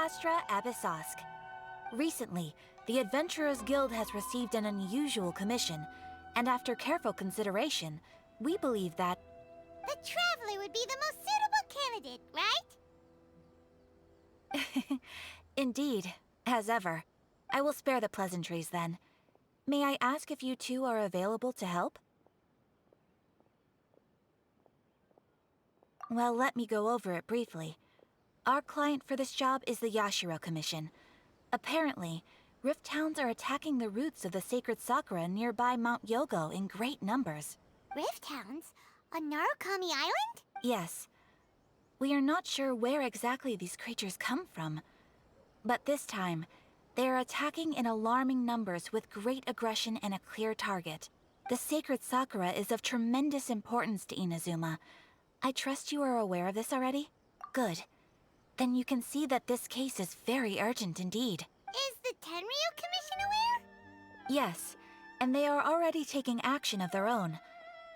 Astra Abyssosk. Recently, the Adventurers Guild has received an unusual commission, and after careful consideration, we believe that... The Traveler would be the most suitable candidate, right? Indeed, as ever. I will spare the pleasantries then. May I ask if you two are available to help? Well, let me go over it briefly. Our client for this job is the Yashiro Commission. Apparently, Rift Hounds are attacking the roots of the sacred sakura nearby Mount Yogo in great numbers. Rift Hounds? On Narukami Island? Yes. We are not sure where exactly these creatures come from. But this time, they are attacking in alarming numbers with great aggression and a clear target. The sacred sakura is of tremendous importance to Inazuma. I trust you are aware of this already? Good. Then you can see that this case is very urgent indeed. Is the Tenryo Commission aware? Yes, and they are already taking action of their own.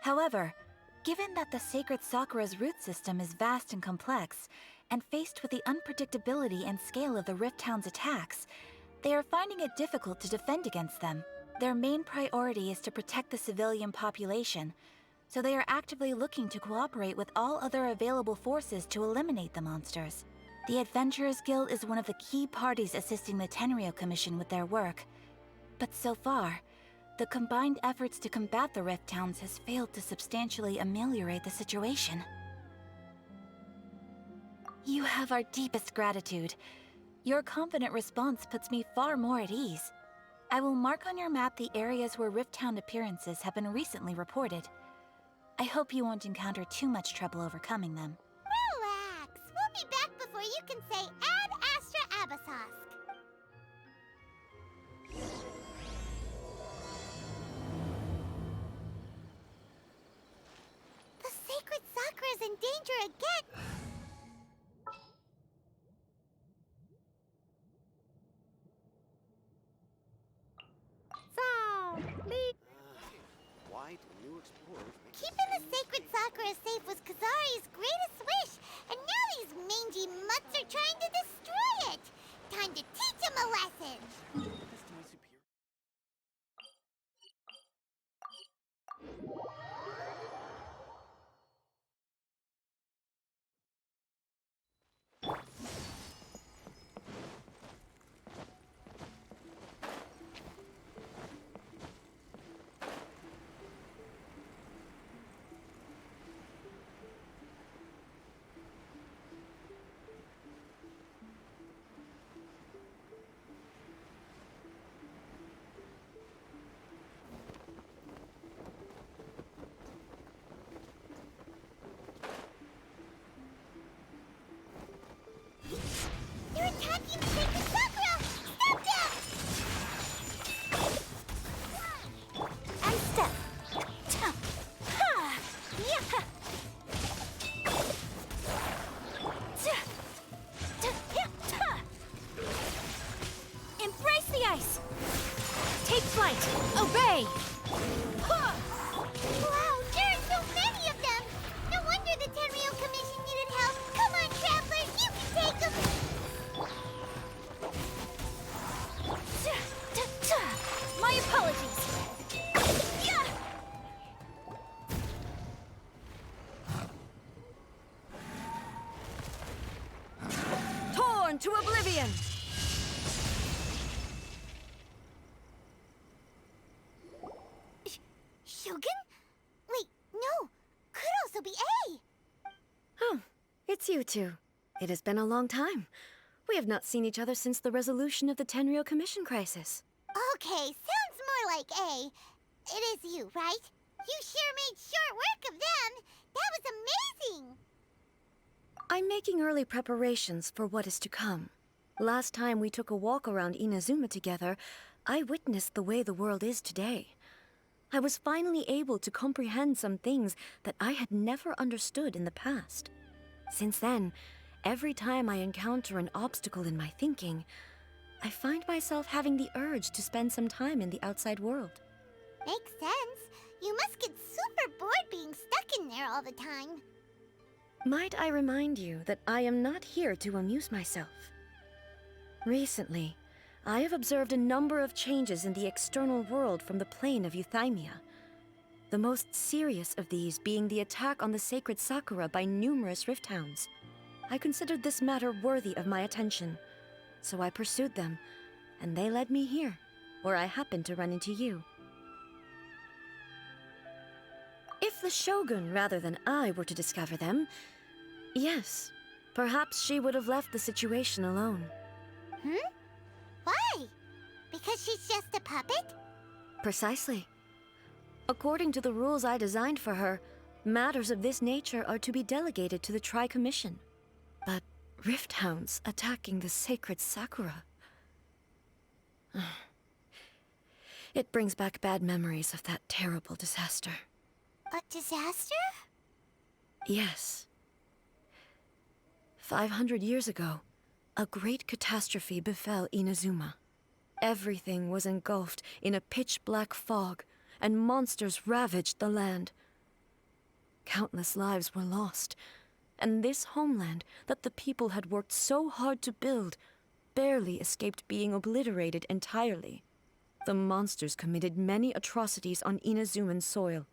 However, given that the sacred sakura's root system is vast and complex, and faced with the unpredictability and scale of the Rift Hound's attacks, they are finding it difficult to defend against them. Their main priority is to protect the civilian population, so they are actively looking to cooperate with all other available forces to eliminate the monsters. The Adventurers Guild is one of the key parties assisting the Tenryo Commission with their work. But so far, the combined efforts to combat the Rift Hounds has failed to substantially ameliorate the situation. You have our deepest gratitude. Your confident response puts me far more at ease. I will mark on your map the areas where Rift Hound appearances have been recently reported. I hope you won't encounter too much trouble overcoming them. Relax. We'll be back before you can say Ad Astra Abyssosk. The sacred sakura is in danger again. Why do new explorers make Keeping the sacred sakura safe was Kazari's greatest wish, and now these mangy mutts are trying to destroy it! Time to teach him a lesson! this to my superior? They're attacking the sacred sakura! Stop them! And step! Ha! Yeah! Embrace the ice! Take flight! Obey! Wow, there are so many of them! No wonder the Tenryo Commission needed help! Come on, travelers, you can take them! My apologies! Torn to oblivion! Shogun? Wait, no! Could also be A! Oh, it's you two. It has been a long time. We have not seen each other since the resolution of the Tenryo Commission crisis. Okay, sounds more like A. It is you, right? You sure made short work of them! That was amazing! I'm making early preparations for what is to come. Last time we took a walk around Inazuma together, I witnessed the way the world is today. I was finally able to comprehend some things that I had never understood in the past. Since then, every time I encounter an obstacle in my thinking, I find myself having the urge to spend some time in the outside world. Makes sense. You must get super bored being stuck in there all the time. Might I remind you that I am not here to amuse myself? Recently, I have observed a number of changes in the external world from the plane of Euthymia. The most serious of these being the attack on the sacred Sakura by numerous rift hounds. I considered this matter worthy of my attention, so I pursued them, and they led me here, where I happened to run into you. If the Shogun rather than I were to discover them, yes, perhaps she would have left the situation alone. Why? Because she's just a puppet? Precisely. According to the rules I designed for her, matters of this nature are to be delegated to the Tri-Commission. But rift hounds attacking the sacred Sakura... It brings back bad memories of that terrible disaster. A disaster? Yes. 500 years ago, a great catastrophe befell Inazuma. Everything was engulfed in a pitch-black fog, and monsters ravaged the land. Countless lives were lost, and this homeland that the people had worked so hard to build barely escaped being obliterated entirely. The monsters committed many atrocities on Inazuman soil,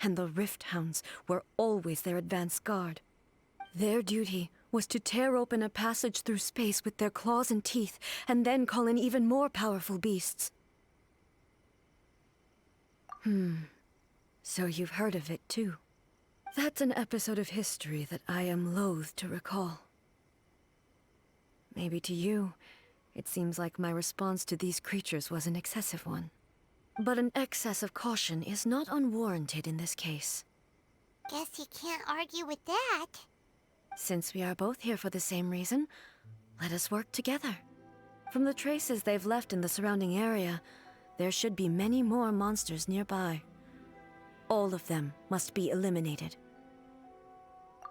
and the Rift Hounds were always their advance guard. Their duty was to tear open a passage through space with their claws and teeth, and then call in even more powerful beasts. So you've heard of it too. That's an episode of history that I am loath to recall. Maybe to you, it seems like my response to these creatures was an excessive one. But an excess of caution is not unwarranted in this case. Guess you can't argue with that. Since we are both here for the same reason, let us work together. From the traces they've left in the surrounding area, there should be many more monsters nearby. All of them must be eliminated.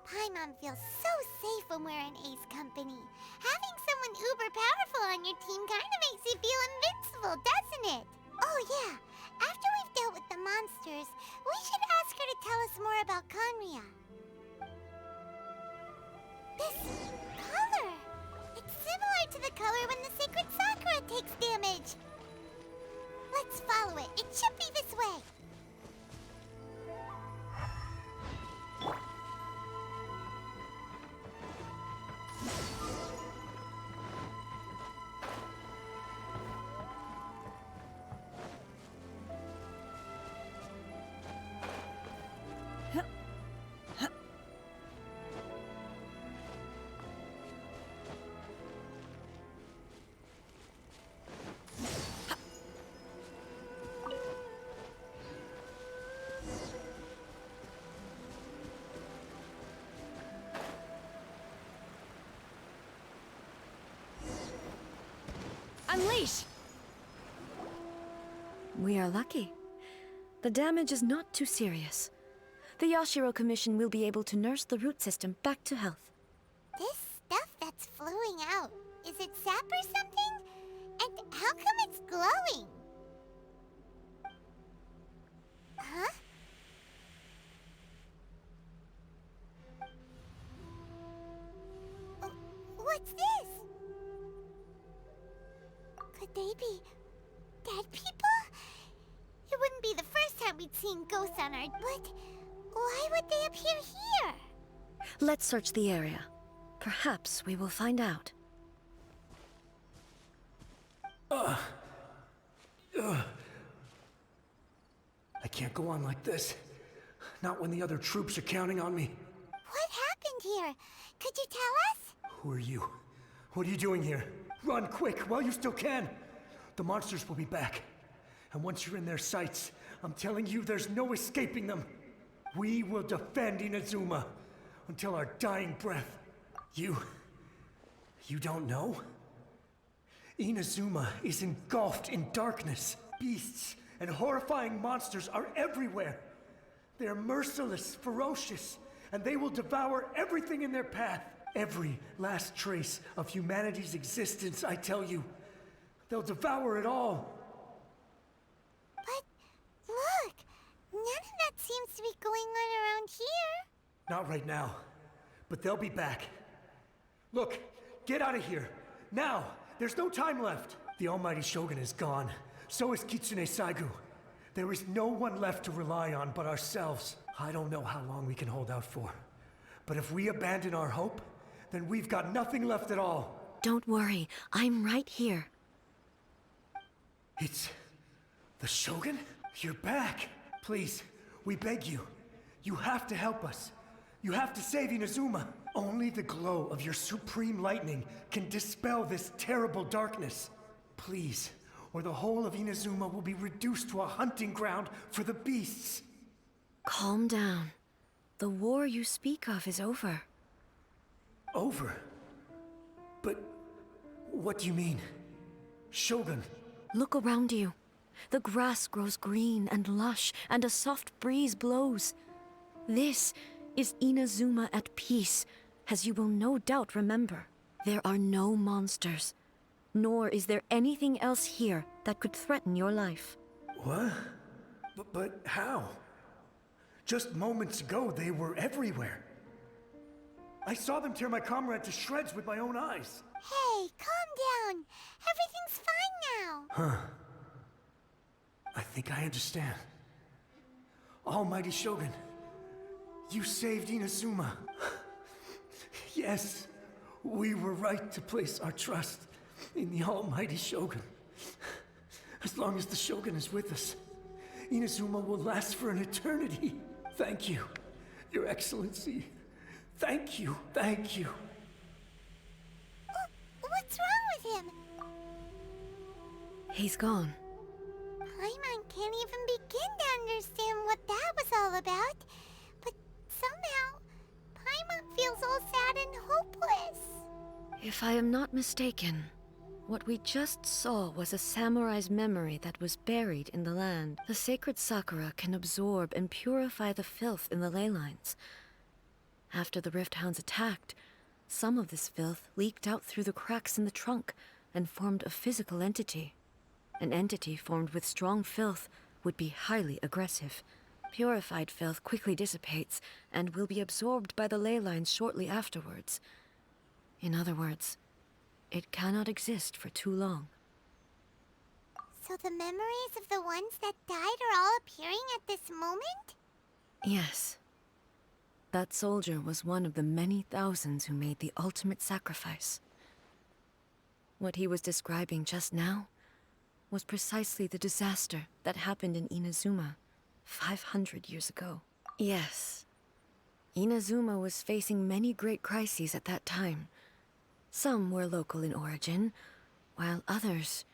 Paimon feels so safe when we're in Ace Company. Having someone uber powerful on your team kinda makes you feel invincible, doesn't it? Oh yeah, after we've dealt with the monsters, we should ask her to tell us more about Conria. This color! It's similar to the color when the sacred Sakura takes damage. Let's follow it. It should be this way. Unleash! We are lucky. The damage is not too serious. The Yashiro Commission will be able to nurse the root system back to health. This stuff that's flowing out, is it sap or something? And how come it's glowing? Huh? What's this? Could they be dead people? It wouldn't be the first time we'd seen ghosts on Earth, but why would they appear here? Let's search the area. Perhaps we will find out. I can't go on like this. Not when the other troops are counting on me. What happened here? Could you tell us? Who are you? What are you doing here? Run quick while you still can. The monsters will be back. And once you're in their sights, I'm telling you there's no escaping them. We will defend Inazuma until our dying breath. You don't know? Inazuma is engulfed in darkness. Beasts and horrifying monsters are everywhere. They are merciless, ferocious, and they will devour everything in their path. Every last trace of humanity's existence, I tell you. They'll devour it all. But look, none of that seems to be going on around here. Not right now, but they'll be back. Look, get out of here. Now! There's no time left! The almighty Shogun is gone. So is Kitsune Saigu. There is no one left to rely on but ourselves. I don't know how long we can hold out for. But if we abandon our hope, then we've got nothing left at all. Don't worry, I'm right here. It's... the Shogun? You're back! Please, we beg you. You have to help us. You have to save Inazuma. Only the glow of your supreme lightning can dispel this terrible darkness. Please, or the whole of Inazuma will be reduced to a hunting ground for the beasts. Calm down. The war you speak of is over. Over? But what do you mean? Shogun? Look around you. The grass grows green and lush, and a soft breeze blows. This is Inazuma at peace, as you will no doubt remember. There are no monsters, nor is there anything else here that could threaten your life. What? But how? Just moments ago, they were everywhere. I saw them tear my comrade to shreds with my own eyes. Hey, calm down. Everything's fine now. Huh. I think I understand. Almighty Shogun, you saved Inazuma. Yes, we were right to place our trust in the Almighty Shogun. As long as the Shogun is with us, Inazuma will last for an eternity. Thank you, Your Excellency. Thank you, thank you. What's wrong with him? He's gone. Paimon can't even begin to understand what that was all about. But somehow, Paimon feels all sad and hopeless. If I am not mistaken, what we just saw was a samurai's memory that was buried in the land. The sacred sakura can absorb and purify the filth in the ley lines. After the Rift Hounds attacked, some of this filth leaked out through the cracks in the trunk and formed a physical entity. An entity formed with strong filth would be highly aggressive. Purified filth quickly dissipates and will be absorbed by the ley lines shortly afterwards. In other words, it cannot exist for too long. So the memories of the ones that died are all appearing at this moment? Yes. That soldier was one of the many thousands who made the ultimate sacrifice. What he was describing just now was precisely the disaster that happened in Inazuma 500 years ago. Yes. Inazuma was facing many great crises at that time. Some were local in origin, while others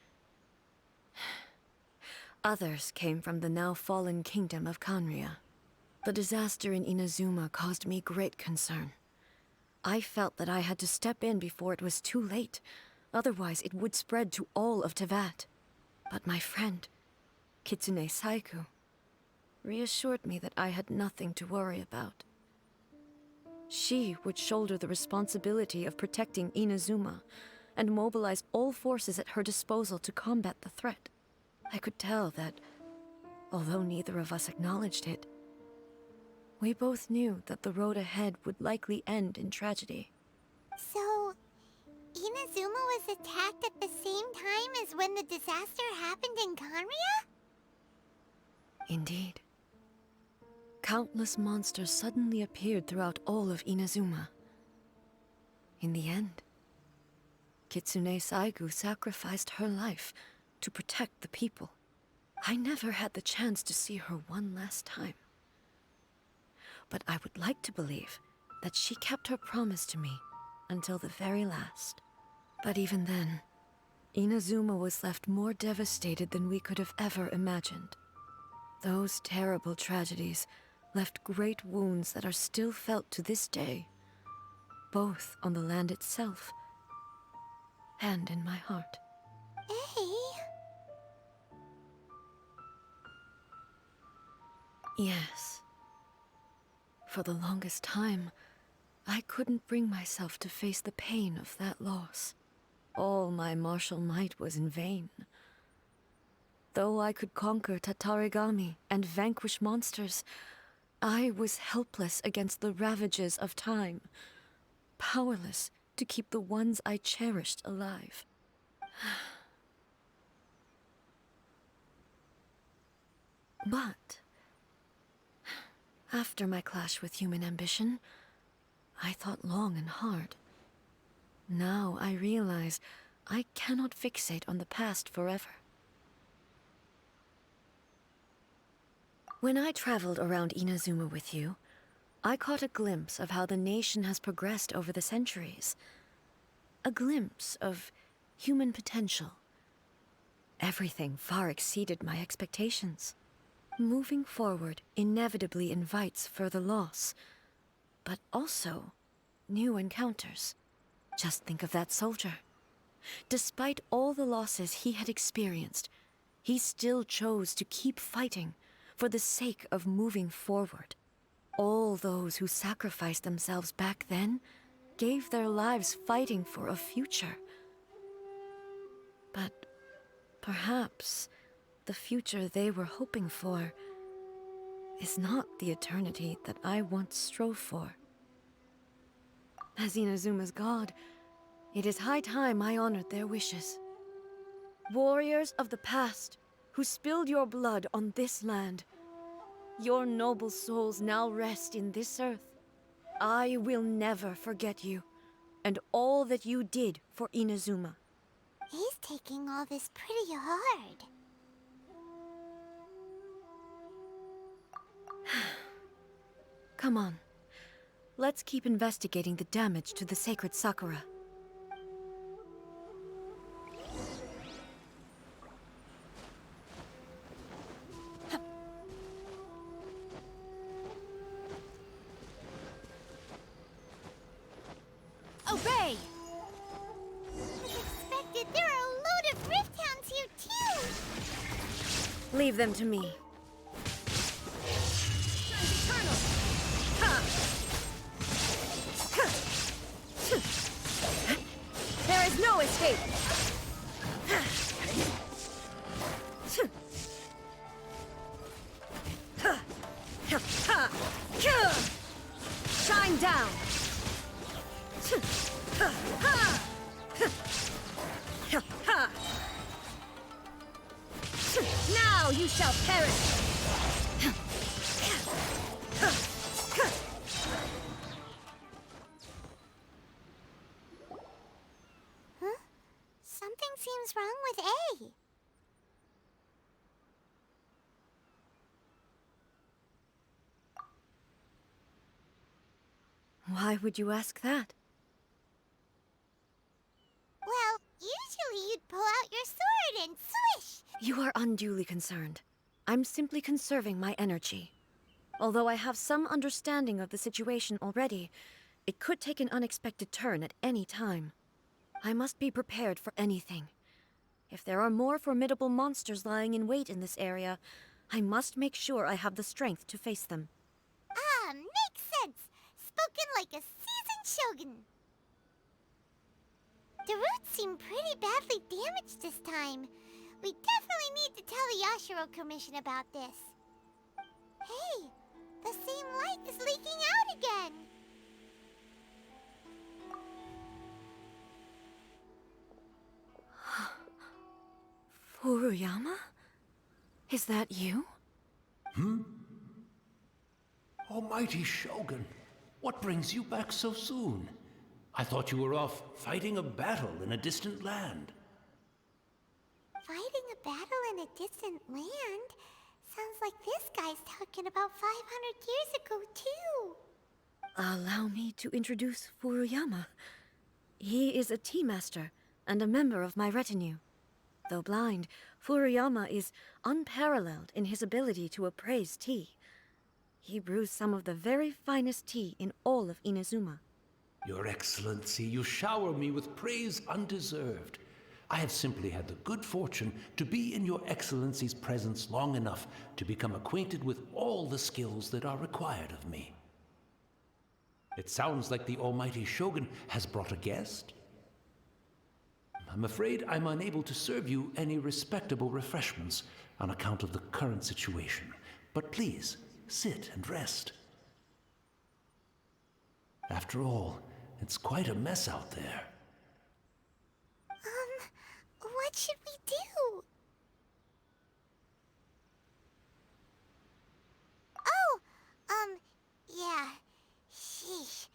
came from the now fallen kingdom of Kanria. The disaster in Inazuma caused me great concern. I felt that I had to step in before it was too late, otherwise it would spread to all of Teyvat. But my friend, Kitsune Saigu, reassured me that I had nothing to worry about. She would shoulder the responsibility of protecting Inazuma and mobilize all forces at her disposal to combat the threat. I could tell that, although neither of us acknowledged it, we both knew that the road ahead would likely end in tragedy. So, Inazuma was attacked at the same time as when the disaster happened in Kanria? Indeed. Countless monsters suddenly appeared throughout all of Inazuma. In the end, Kitsune Saigu sacrificed her life to protect the people. I never had the chance to see her one last time. But I would like to believe that she kept her promise to me until the very last. But even then, Inazuma was left more devastated than we could have ever imagined. Those terrible tragedies left great wounds that are still felt to this day, both on the land itself and in my heart. Hey. Yes. For the longest time, I couldn't bring myself to face the pain of that loss. All my martial might was in vain. Though I could conquer Tatarigami and vanquish monsters, I was helpless against the ravages of time, powerless to keep the ones I cherished alive. But after my clash with human ambition, I thought long and hard. Now I realize I cannot fixate on the past forever. When I traveled around Inazuma with you, I caught a glimpse of how the nation has progressed over the centuries. A glimpse of human potential. Everything far exceeded my expectations. Moving forward inevitably invites further loss, but also new encounters. Just think of that soldier. Despite all the losses he had experienced, he still chose to keep fighting for the sake of moving forward. All those who sacrificed themselves back then gave their lives fighting for a future. But perhaps the future they were hoping for is not the eternity that I once strove for. As Inazuma's god, it is high time I honored their wishes. Warriors of the past, who spilled your blood on this land, your noble souls now rest in this earth. I will never forget you, and all that you did for Inazuma. He's taking all this pretty hard. Come on. Let's keep investigating the damage to the sacred Sakura. Obey! As expected, there are a load of Rift Hounds here too! Leave them to me. There is no escape! Shine down! Now you shall perish! Huh? Something seems wrong with A. Why would you ask that? Well, usually you'd pull out your sword and swish! You are unduly concerned. I'm simply conserving my energy. Although I have some understanding of the situation already, it could take an unexpected turn at any time. I must be prepared for anything. If there are more formidable monsters lying in wait in this area, I must make sure I have the strength to face them. Ah, makes sense! Spoken like a seasoned shogun. The roots seem pretty badly damaged this time. We definitely need to tell the Yashiro Commission about this. Hey, the same light is leaking out again. Furuyama? Is that you? Almighty Shogun, what brings you back so soon? I thought you were off fighting a battle in a distant land. Fighting a battle in a distant land? Sounds like this guy's talking about 500 years ago, too. Allow me to introduce Furuyama. He is a tea master and a member of my retinue. Though blind, Furuyama is unparalleled in his ability to appraise tea. He brews some of the very finest tea in all of Inazuma. Your Excellency, you shower me with praise undeserved. I have simply had the good fortune to be in your Excellency's presence long enough to become acquainted with all the skills that are required of me. It sounds like the Almighty Shogun has brought a guest. I'm afraid I'm unable to serve you any respectable refreshments on account of the current situation. But please, sit and rest. After all, It's quite a mess out there. What should we do? Oh, yeah. Sheesh.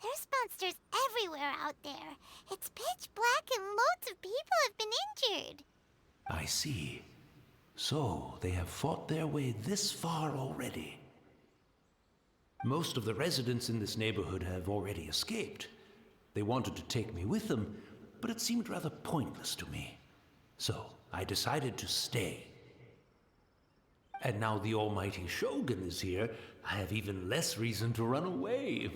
There's monsters everywhere out there. It's pitch black and loads of people have been injured. I see. So, they have fought their way this far already. Most of the residents in this neighborhood have already escaped. They wanted to take me with them, but it seemed rather pointless to me. So, I decided to stay. And now the almighty Shogun is here, I have even less reason to run away.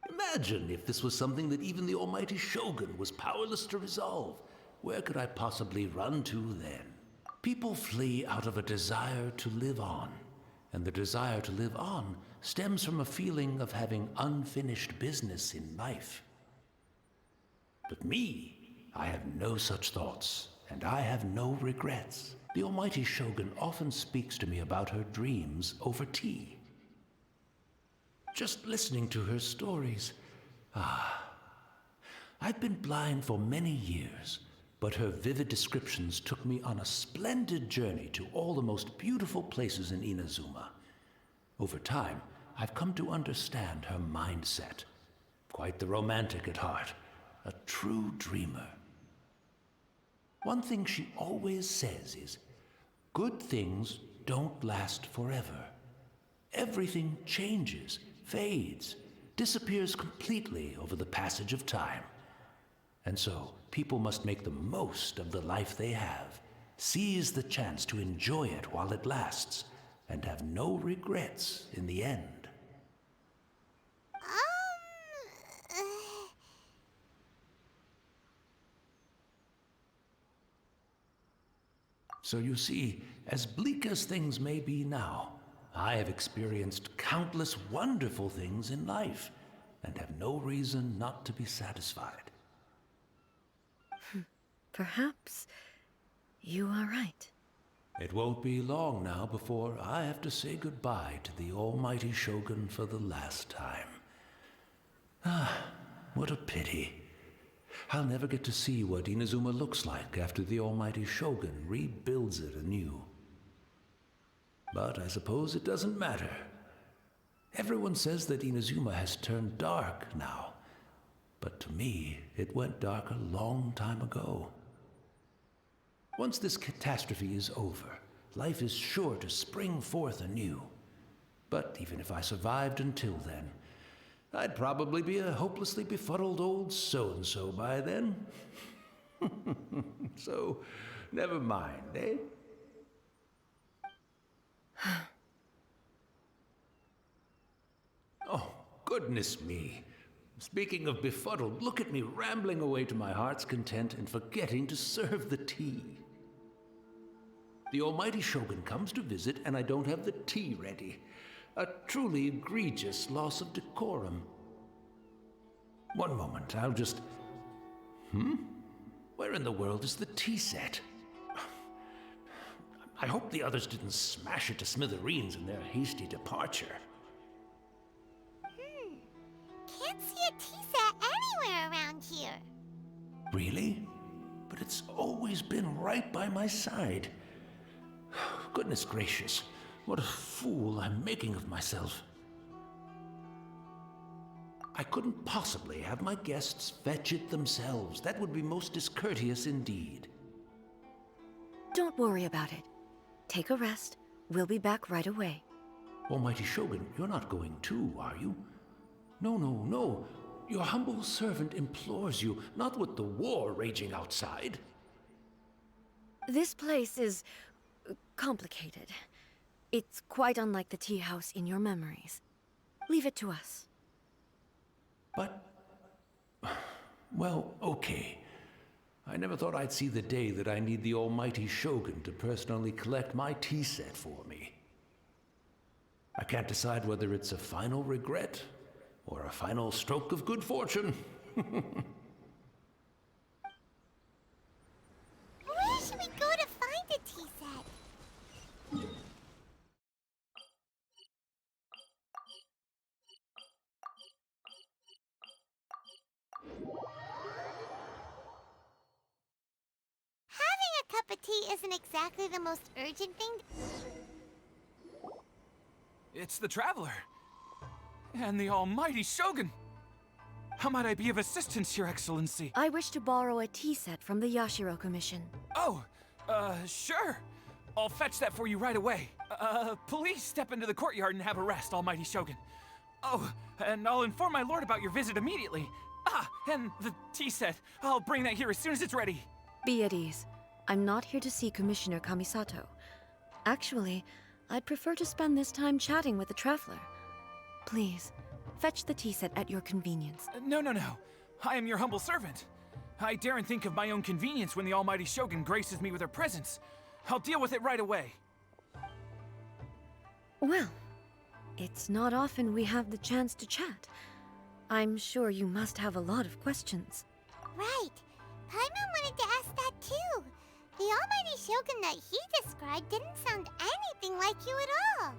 Imagine if this was something that even the almighty Shogun was powerless to resolve. Where could I possibly run to then? People flee out of a desire to live on, and the desire to live on stems from a feeling of having unfinished business in life. But me, I have no such thoughts, and I have no regrets. The almighty Shogun often speaks to me about her dreams over tea. Just listening to her stories, I've been blind for many years, but her vivid descriptions took me on a splendid journey to all the most beautiful places in Inazuma. Over time, I've come to understand her mindset. Quite the romantic at heart, a true dreamer. One thing she always says is, good things don't last forever. Everything changes, fades, disappears completely over the passage of time. And so, people must make the most of the life they have, seize the chance to enjoy it while it lasts, and have no regrets in the end. So you see, as bleak as things may be now, I have experienced countless wonderful things in life, and have no reason not to be satisfied. Perhaps you are right. It won't be long now before I have to say goodbye to the almighty Shogun for the last time. What a pity. I'll never get to see what Inazuma looks like after the almighty Shogun rebuilds it anew. But I suppose it doesn't matter. Everyone says that Inazuma has turned dark now, but to me, it went dark a long time ago. Once this catastrophe is over, life is sure to spring forth anew. But even if I survived until then, I'd probably be a hopelessly befuddled old so-and-so by then. So, never mind, eh? Oh, goodness me. Speaking of befuddled, look at me rambling away to my heart's content and forgetting to serve the tea. The almighty Shogun comes to visit and I don't have the tea ready. A truly egregious loss of decorum. One moment, I'll just... Where in the world is the tea set? I hope the others didn't smash it to smithereens in their hasty departure. Can't see a tea set anywhere around here. Really? But it's always been right by my side. Goodness gracious, what a fool I'm making of myself. I couldn't possibly have my guests fetch it themselves. That would be most discourteous indeed. Don't worry about it. Take a rest. We'll be back right away. Almighty Shogun, you're not going too, are you? No, no, no. Your humble servant implores you, not with the war raging outside. This place is complicated. It's quite unlike the tea house in your memories. Leave it to us. But... well, okay. I never thought I'd see the day that I need the almighty Shogun to personally collect my tea set for me. I can't decide whether it's a final regret or a final stroke of good fortune. Where should we go to find a tea set? isn't exactly the most urgent thing. It's the Traveler. And the almighty Shogun. How might I be of assistance, Your Excellency? I wish to borrow a tea set from the Yashiro Commission. Oh, sure. I'll fetch that for you right away. Please step into the courtyard and have a rest, almighty Shogun. Oh, and I'll inform my lord about your visit immediately. Ah, and the tea set. I'll bring that here as soon as it's ready. Be at ease. I'm not here to see Commissioner Kamisato. Actually, I'd prefer to spend this time chatting with the Traveler. Please, fetch the tea set at your convenience. No. I am your humble servant. I daren't think of my own convenience when the almighty Shogun graces me with her presence. I'll deal with it right away. Well, it's not often we have the chance to chat. I'm sure you must have a lot of questions. Right. Paimon wanted to ask that too. The almighty Shogun that he described didn't sound anything like you at all.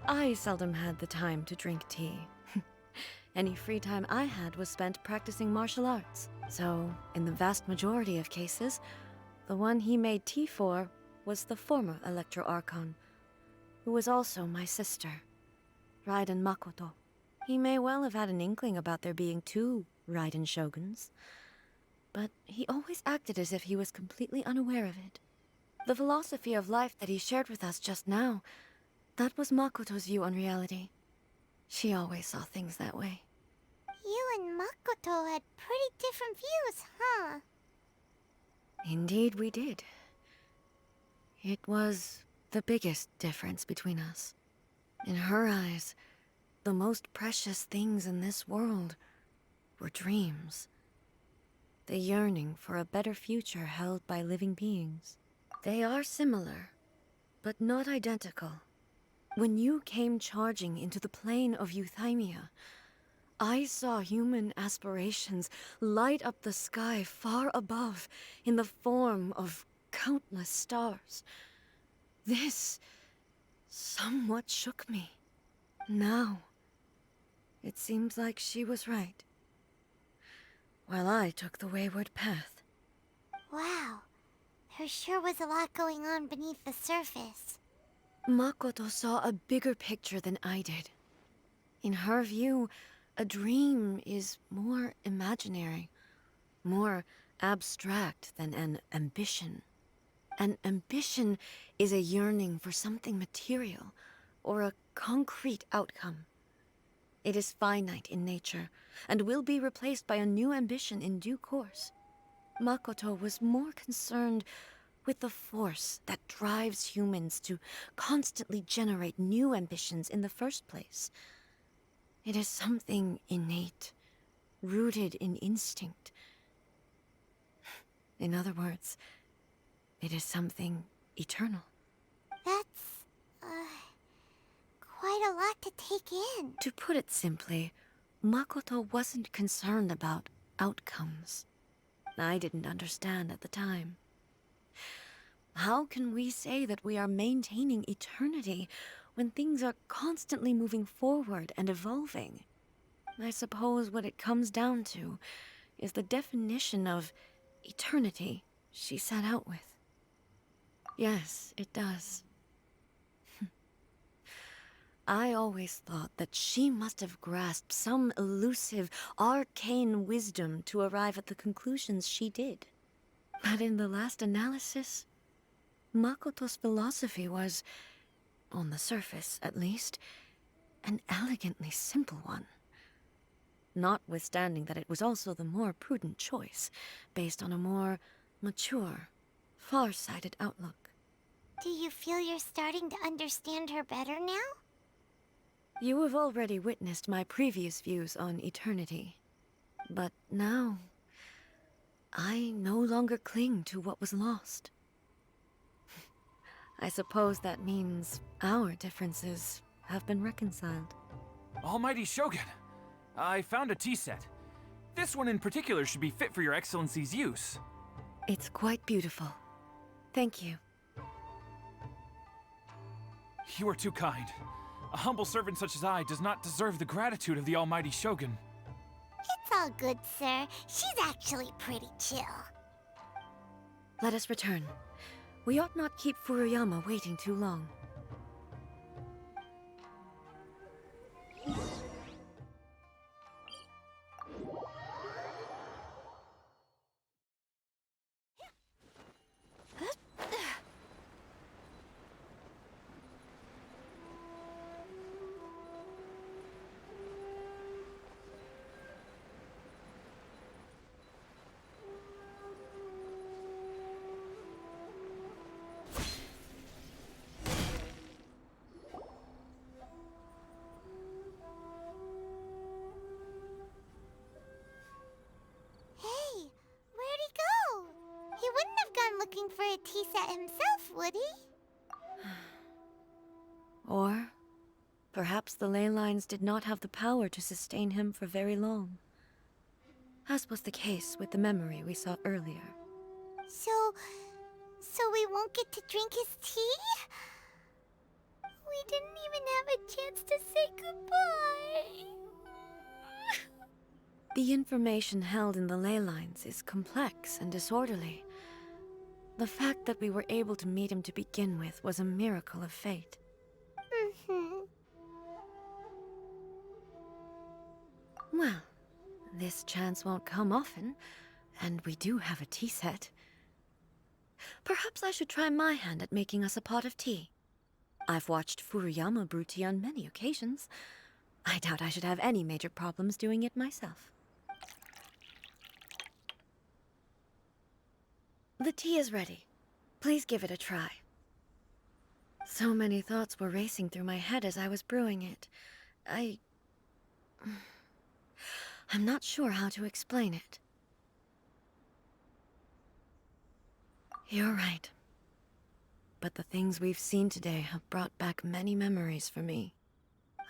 I seldom had the time to drink tea. Any free time I had was spent practicing martial arts. So, in the vast majority of cases, the one he made tea for was the former Electro Archon, who was also my sister, Raiden Makoto. He may well have had an inkling about there being two Raiden Shoguns, but he always acted as if he was completely unaware of it. The philosophy of life that he shared with us just now, that was Makoto's view on reality. She always saw things that way. You and Makoto had pretty different views, huh? Indeed we did. It was the biggest difference between us. In her eyes, the most precious things in this world were dreams. The yearning for a better future held by living beings. They are similar, but not identical. When you came charging into the plane of Euthymia, I saw human aspirations light up the sky far above in the form of countless stars. This somewhat shook me. Now, it seems like she was right, while I took the wayward path. Wow. There sure was a lot going on beneath the surface. Makoto saw a bigger picture than I did. In her view, a dream is more imaginary, more abstract than an ambition. An ambition is a yearning for something material, or a concrete outcome. It is finite in nature, and will be replaced by a new ambition in due course. Makoto was more concerned with the force that drives humans to constantly generate new ambitions in the first place. It is something innate, rooted in instinct. In other words, it is something eternal. That's, quite a lot to take in. To put it simply, Makoto wasn't concerned about outcomes. I didn't understand at the time. How can we say that we are maintaining eternity when things are constantly moving forward and evolving? I suppose what it comes down to is the definition of eternity she set out with. Yes, it does. I always thought that she must have grasped some elusive, arcane wisdom to arrive at the conclusions she did. But in the last analysis, Makoto's philosophy was, on the surface at least, an elegantly simple one. Notwithstanding that it was also the more prudent choice, based on a more mature, far-sighted outlook. Do you feel you're starting to understand her better now? You have already witnessed my previous views on eternity. But now, I no longer cling to what was lost. I suppose that means our differences have been reconciled. Almighty Shogun, I found a tea set. This one in particular should be fit for your Excellency's use. It's quite beautiful. Thank you. You are too kind. A humble servant such as I does not deserve the gratitude of the Almighty Shogun. It's all good, sir. She's actually pretty chill. Let us return. We ought not keep Furuyama waiting too long. Hey, where'd he go? He wouldn't have gone looking for a tea set himself, would he? Or perhaps the ley lines did not have the power to sustain him for very long, as was the case with the memory we saw earlier. So we won't get to drink his tea? We didn't even have a chance to say goodbye. The information held in the ley lines is complex and disorderly. The fact that we were able to meet him to begin with was a miracle of fate. Well, this chance won't come often, and we do have a tea set. Perhaps I should try my hand at making us a pot of tea. I've watched Furuyama brew tea on many occasions. I doubt I should have any major problems doing it myself. The tea is ready. Please give it a try. So many thoughts were racing through my head as I was brewing it. I'm not sure how to explain it. You're right. But the things we've seen today have brought back many memories for me.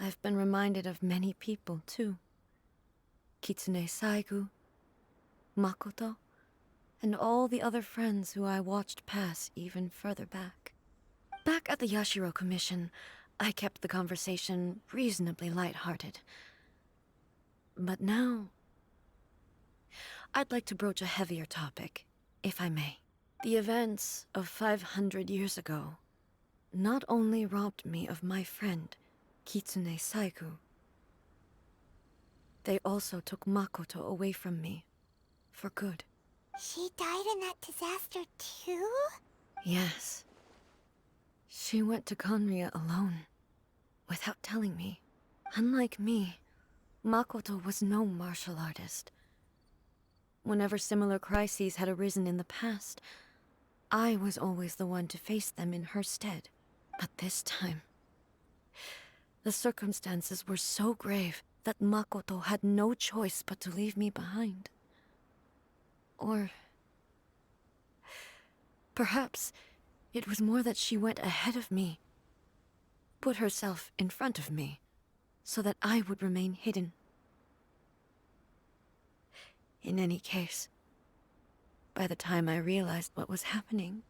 I've been reminded of many people, too. Kitsune Saigu, Makoto, and all the other friends who I watched pass even further back. Back at the Yashiro Commission, I kept the conversation reasonably lighthearted. But now, I'd like to broach a heavier topic, if I may. The events of 500 years ago not only robbed me of my friend, Kitsune Saigu, they also took Makoto away from me, for good. She died in that disaster too? Yes. She went to Conria alone, without telling me. Unlike me, Makoto was no martial artist. Whenever similar crises had arisen in the past, I was always the one to face them in her stead. But this time, the circumstances were so grave that Makoto had no choice but to leave me behind. Or perhaps it was more that she went ahead of me, put herself in front of me, so that I would remain hidden. In any case, by the time I realized what was happening,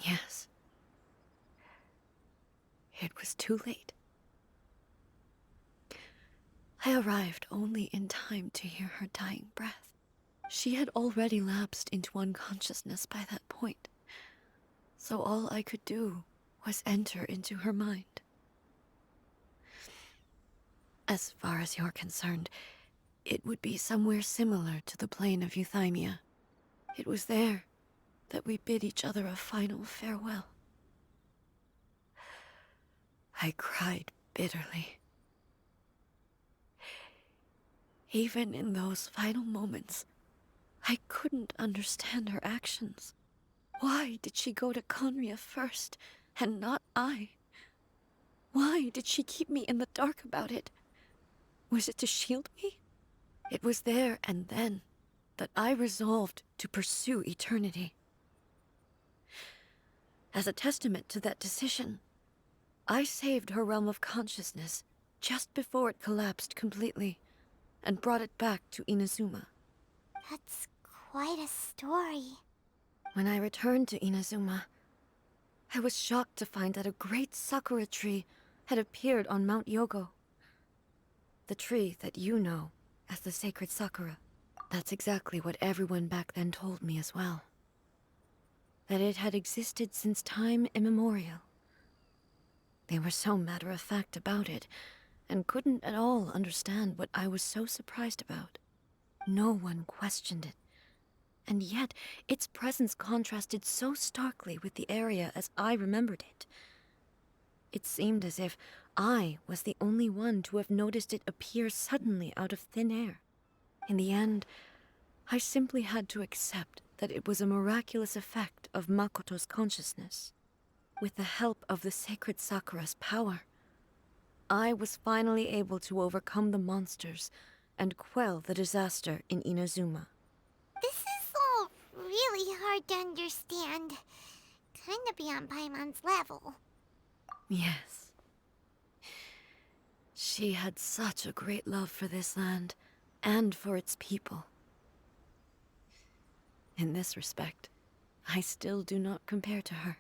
yes, it was too late. I arrived only in time to hear her dying breath. She had already lapsed into unconsciousness by that point, so all I could do was enter into her mind. As far as you're concerned, it would be somewhere similar to the plane of Euthymia. It was there that we bid each other a final farewell. I cried bitterly. Even in those final moments, I couldn't understand her actions. Why did she go to Conria first, and not I? Why did she keep me in the dark about it? Was it to shield me? It was there and then that I resolved to pursue eternity. As a testament to that decision, I saved her realm of consciousness just before it collapsed completely, and brought it back to Inazuma. That's quite a story. When I returned to Inazuma, I was shocked to find that a great sakura tree had appeared on Mount Yogo. The tree that you know as the sacred sakura. That's exactly what everyone back then told me as well. that it had existed since time immemorial. They were so matter-of-fact about it, and couldn't at all understand what I was so surprised about. No one questioned it, and yet its presence contrasted so starkly with the area as I remembered it. It seemed as if I was the only one to have noticed it appear suddenly out of thin air. In the end, I simply had to accept that it was a miraculous effect of Makoto's consciousness. With the help of the sacred Sakura's power, I was finally able to overcome the monsters and quell the disaster in Inazuma. This is all really hard to understand. Kinda beyond Paimon's level. Yes. She had such a great love for this land, and for its people. In this respect, I still do not compare to her.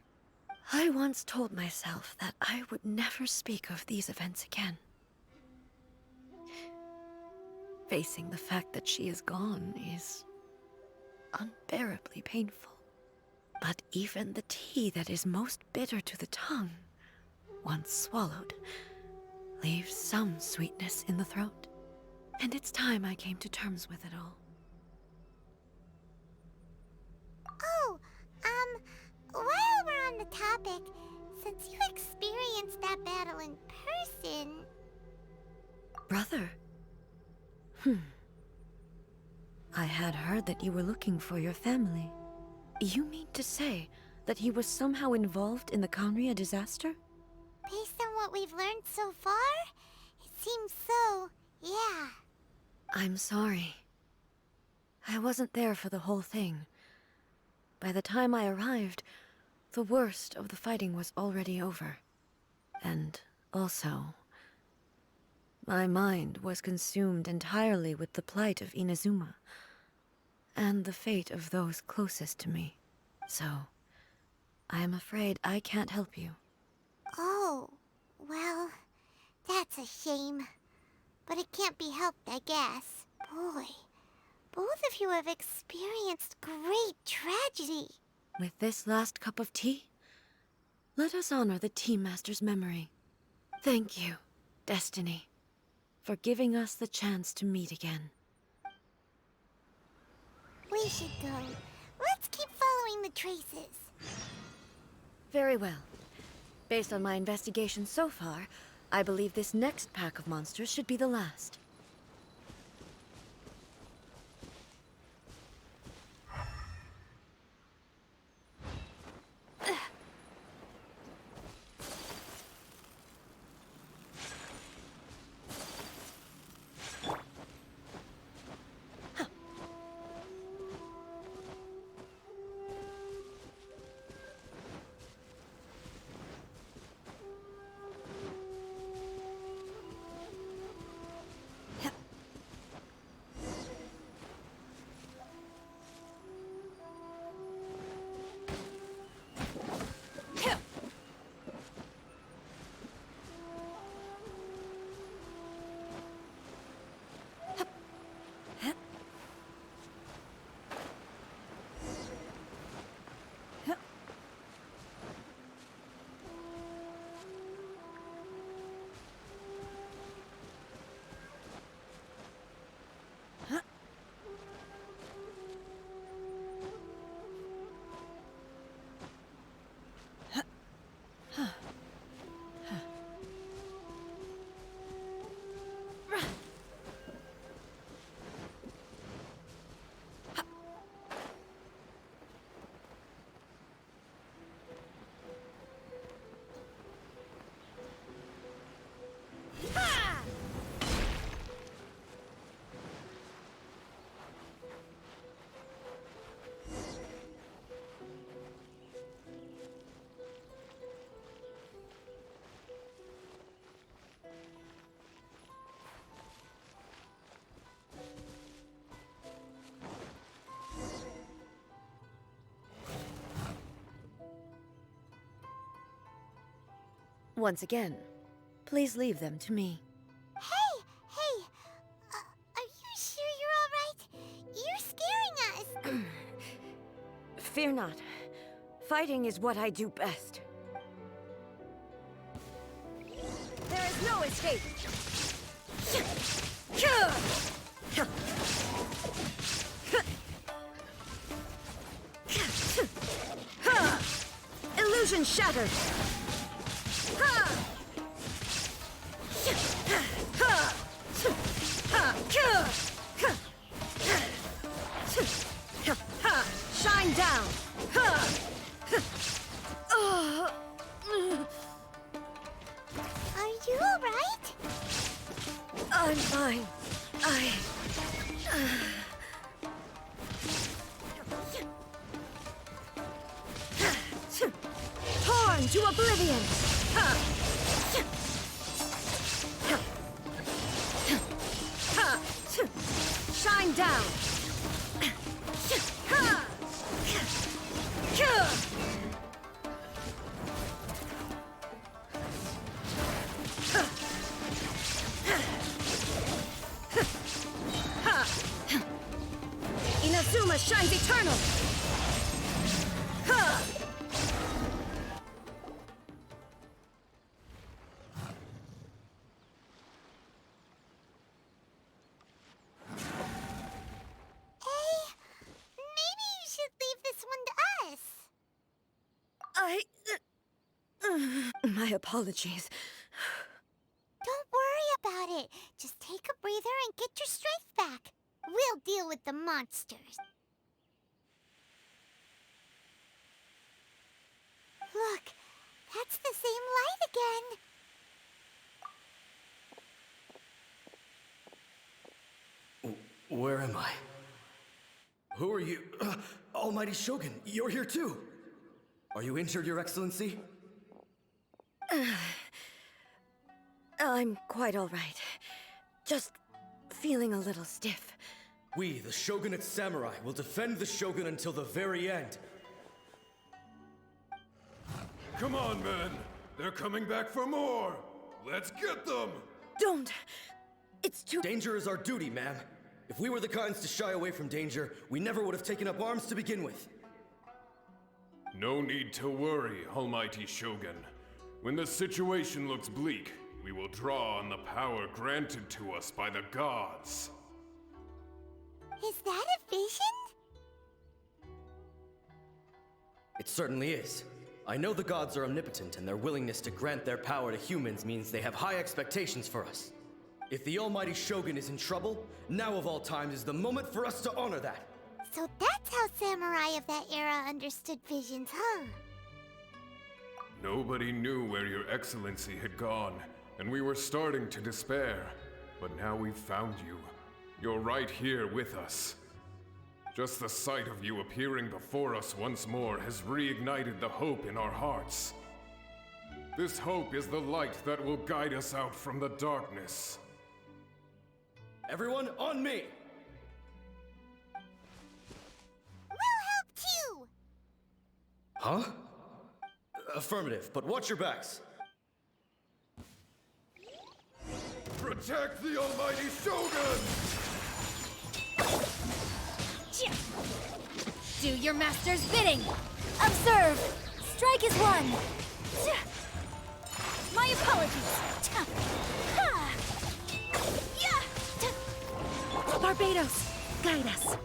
I once told myself that I would never speak of these events again. Facing the fact that she is gone is unbearably painful. But even the tea that is most bitter to the tongue, once swallowed, leaves some sweetness in the throat. And it's time I came to terms with it all. Oh, while we're on the topic, since you experienced that battle in person... Brother? I had heard that you were looking for your family. You mean to say that he was somehow involved in the Kanria disaster? Based on what we've learned so far, it seems so, yeah. I'm sorry. I wasn't there for the whole thing. By the time I arrived, the worst of the fighting was already over. And also, my mind was consumed entirely with the plight of Inazuma, and the fate of those closest to me. So, I am afraid I can't help you. Oh, well, that's a shame. But it can't be helped, I guess. Boy, both of you have experienced great tragedy. With this last cup of tea, let us honor the Tea Master's memory. Thank you, Destiny, for giving us the chance to meet again. We should go. Let's keep following the traces. Very well. Based on my investigation so far, I believe this next pack of monsters should be the last. Once again, please leave them to me. Hey! Are you sure you're alright? You're scaring us! Fear not. Fighting is what I do best. There is no escape! Illusion shattered! Shine down! Are you alright? I'm fine. Torn to oblivion! Shine down! Inazuma shines eternal! Maybe you should leave this one to us. My apologies. Don't worry about it. Just take a breather and get your strength back. We'll deal with the monsters. Look, that's the same light again. Where am I? Who are you? Almighty Shogun, you're here too! Are you injured, Your Excellency? I'm quite all right. Just feeling a little stiff. We, the Shogunate Samurai, will defend the Shogun until the very end. Come on, men! They're coming back for more! Let's get them! Don't! It's too— Danger is our duty, ma'am. If we were the kinds to shy away from danger, we never would have taken up arms to begin with. No need to worry, Almighty Shogun. When the situation looks bleak, we will draw on the power granted to us by the gods. Is that a vision? It certainly is. I know the gods are omnipotent, and their willingness to grant their power to humans means they have high expectations for us. If the Almighty Shogun is in trouble, now of all times is the moment for us to honor that. So that's how samurai of that era understood visions, huh? Nobody knew where your excellency had gone, and we were starting to despair. But now we've found you. You're right here with us. Just the sight of you appearing before us once more has reignited the hope in our hearts. This hope is the light that will guide us out from the darkness. Everyone, on me! We'll help too! Huh? Affirmative, but watch your backs. Protect the Almighty Shogun! Do your master's bidding! Observe! Strike is one! My apologies! Barbados, guide us!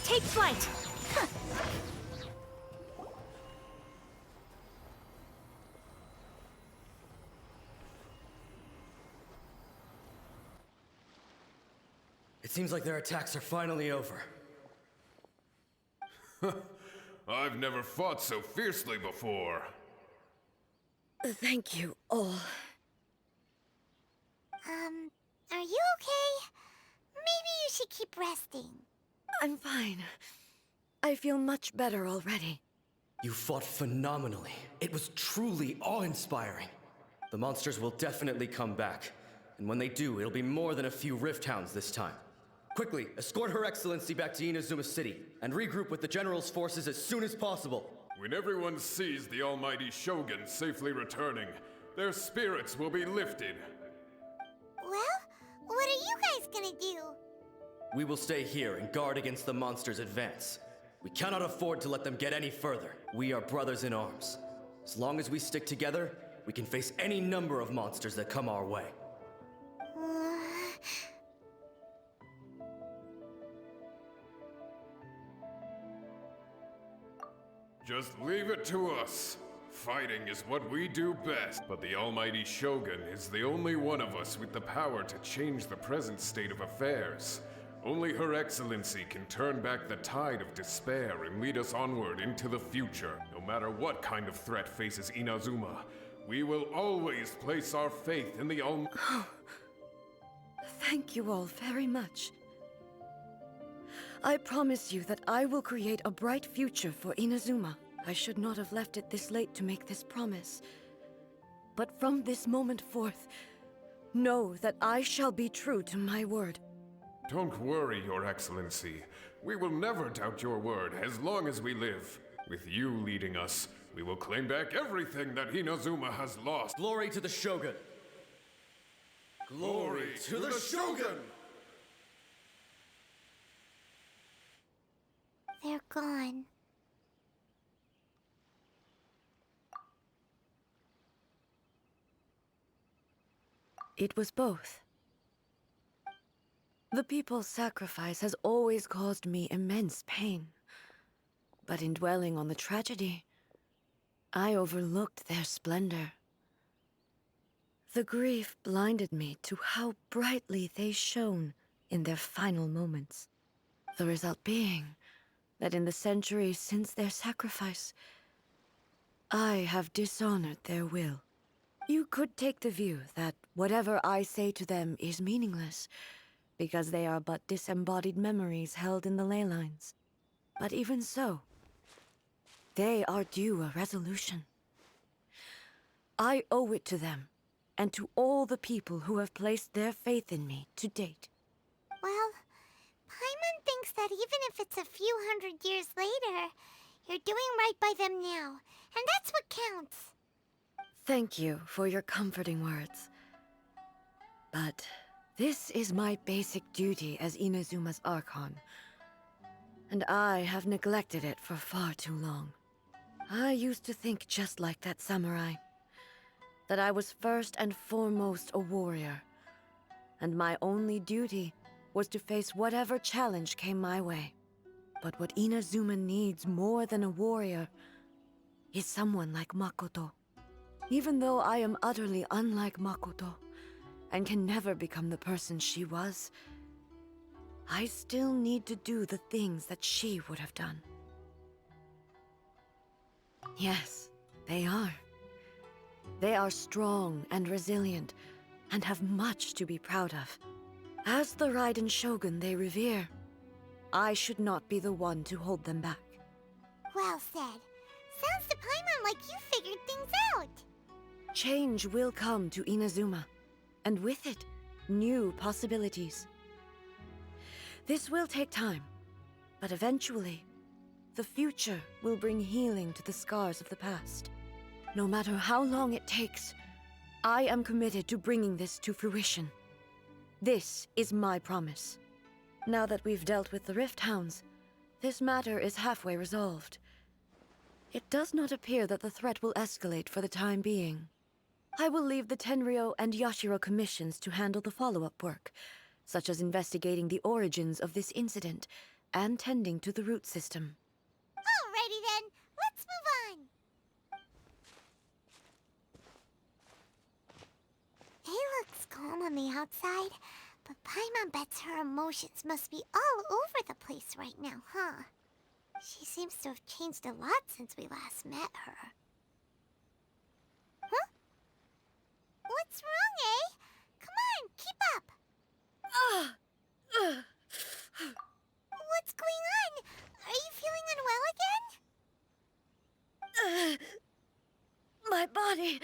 Take flight! It seems like their attacks are finally over. I've never fought so fiercely before. Thank you all. Are you okay? Maybe you should keep resting. I'm fine. I feel much better already. You fought phenomenally. It was truly awe-inspiring. The monsters will definitely come back. And when they do, it'll be more than a few Rift Hounds this time. Quickly, escort Her Excellency back to Inazuma City, and regroup with the General's forces as soon as possible. When everyone sees the Almighty Shogun safely returning, their spirits will be lifted. Well, what gonna do? We will stay here and guard against the monsters' advance. We cannot afford to let them get any further. We are brothers in arms. As long as we stick together, we can face any number of monsters that come our way. Just leave it to us. Fighting is what we do best, but the almighty Shogun is the only one of us with the power to change the present state of affairs. Only Her Excellency can turn back the tide of despair and lead us onward into the future. No matter what kind of threat faces Inazuma, we will always place our faith in the Thank you all very much. I promise you that I will create a bright future for Inazuma. I should not have left it this late to make this promise. But from this moment forth, know that I shall be true to my word. Don't worry, Your Excellency. We will never doubt your word as long as we live. With you leading us, we will claim back everything that Inazuma has lost. Glory to the Shogun! Glory to the Shogun! They're gone. It was both. The people's sacrifice has always caused me immense pain. But in dwelling on the tragedy, I overlooked their splendor. The grief blinded me to how brightly they shone in their final moments. The result being that in the centuries since their sacrifice, I have dishonored their will. You could take the view that whatever I say to them is meaningless, because they are but disembodied memories held in the ley lines. But even so, they are due a resolution. I owe it to them, and to all the people who have placed their faith in me to date. Well, Paimon thinks that even if it's a few hundred years later, you're doing right by them now, and that's what counts. Thank you for your comforting words. But this is my basic duty as Inazuma's Archon, and I have neglected it for far too long. I used to think just like that samurai, that I was first and foremost a warrior, and my only duty was to face whatever challenge came my way. But what Inazuma needs more than a warrior is someone like Makoto. Even though I am utterly unlike Makoto, and can never become the person she was, I still need to do the things that she would have done. Yes, they are. They are strong and resilient, and have much to be proud of. As the Raiden Shogun they revere, I should not be the one to hold them back. Well said. Sounds to Paimon like you figured things out. Change will come to Inazuma, and with it, new possibilities. This will take time, but eventually, the future will bring healing to the scars of the past. No matter how long it takes, I am committed to bringing this to fruition. This is my promise. Now that we've dealt with the Rift Hounds, this matter is halfway resolved. It does not appear that the threat will escalate for the time being. I will leave the Tenryo and Yashiro commissions to handle the follow-up work, such as investigating the origins of this incident and tending to the root system. Alrighty then, let's move on. It looks calm on the outside, but Paimon bets her emotions must be all over the place right now, huh? She seems to have changed a lot since we last met her. Huh? What's wrong, eh? Come on, keep up! What's going on? Are you feeling unwell again? My body...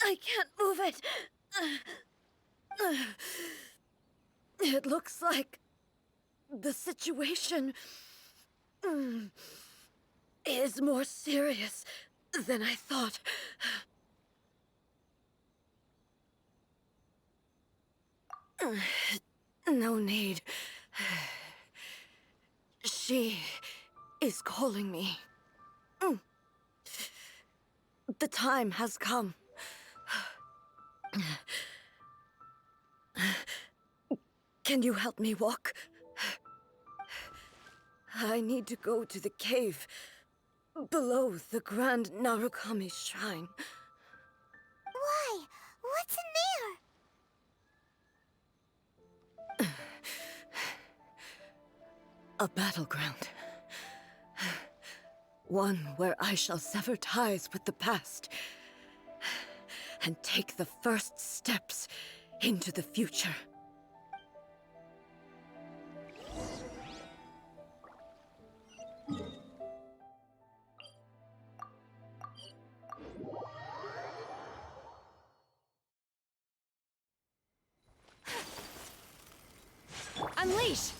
I can't move it. It looks like the situation is more serious than I thought. No need. She is calling me. The time has come. Can you help me walk? I need to go to the cave below the Grand Narukami Shrine. Why? What's in there? A battleground. One where I shall sever ties with the past and take the first steps into the future. Unleash!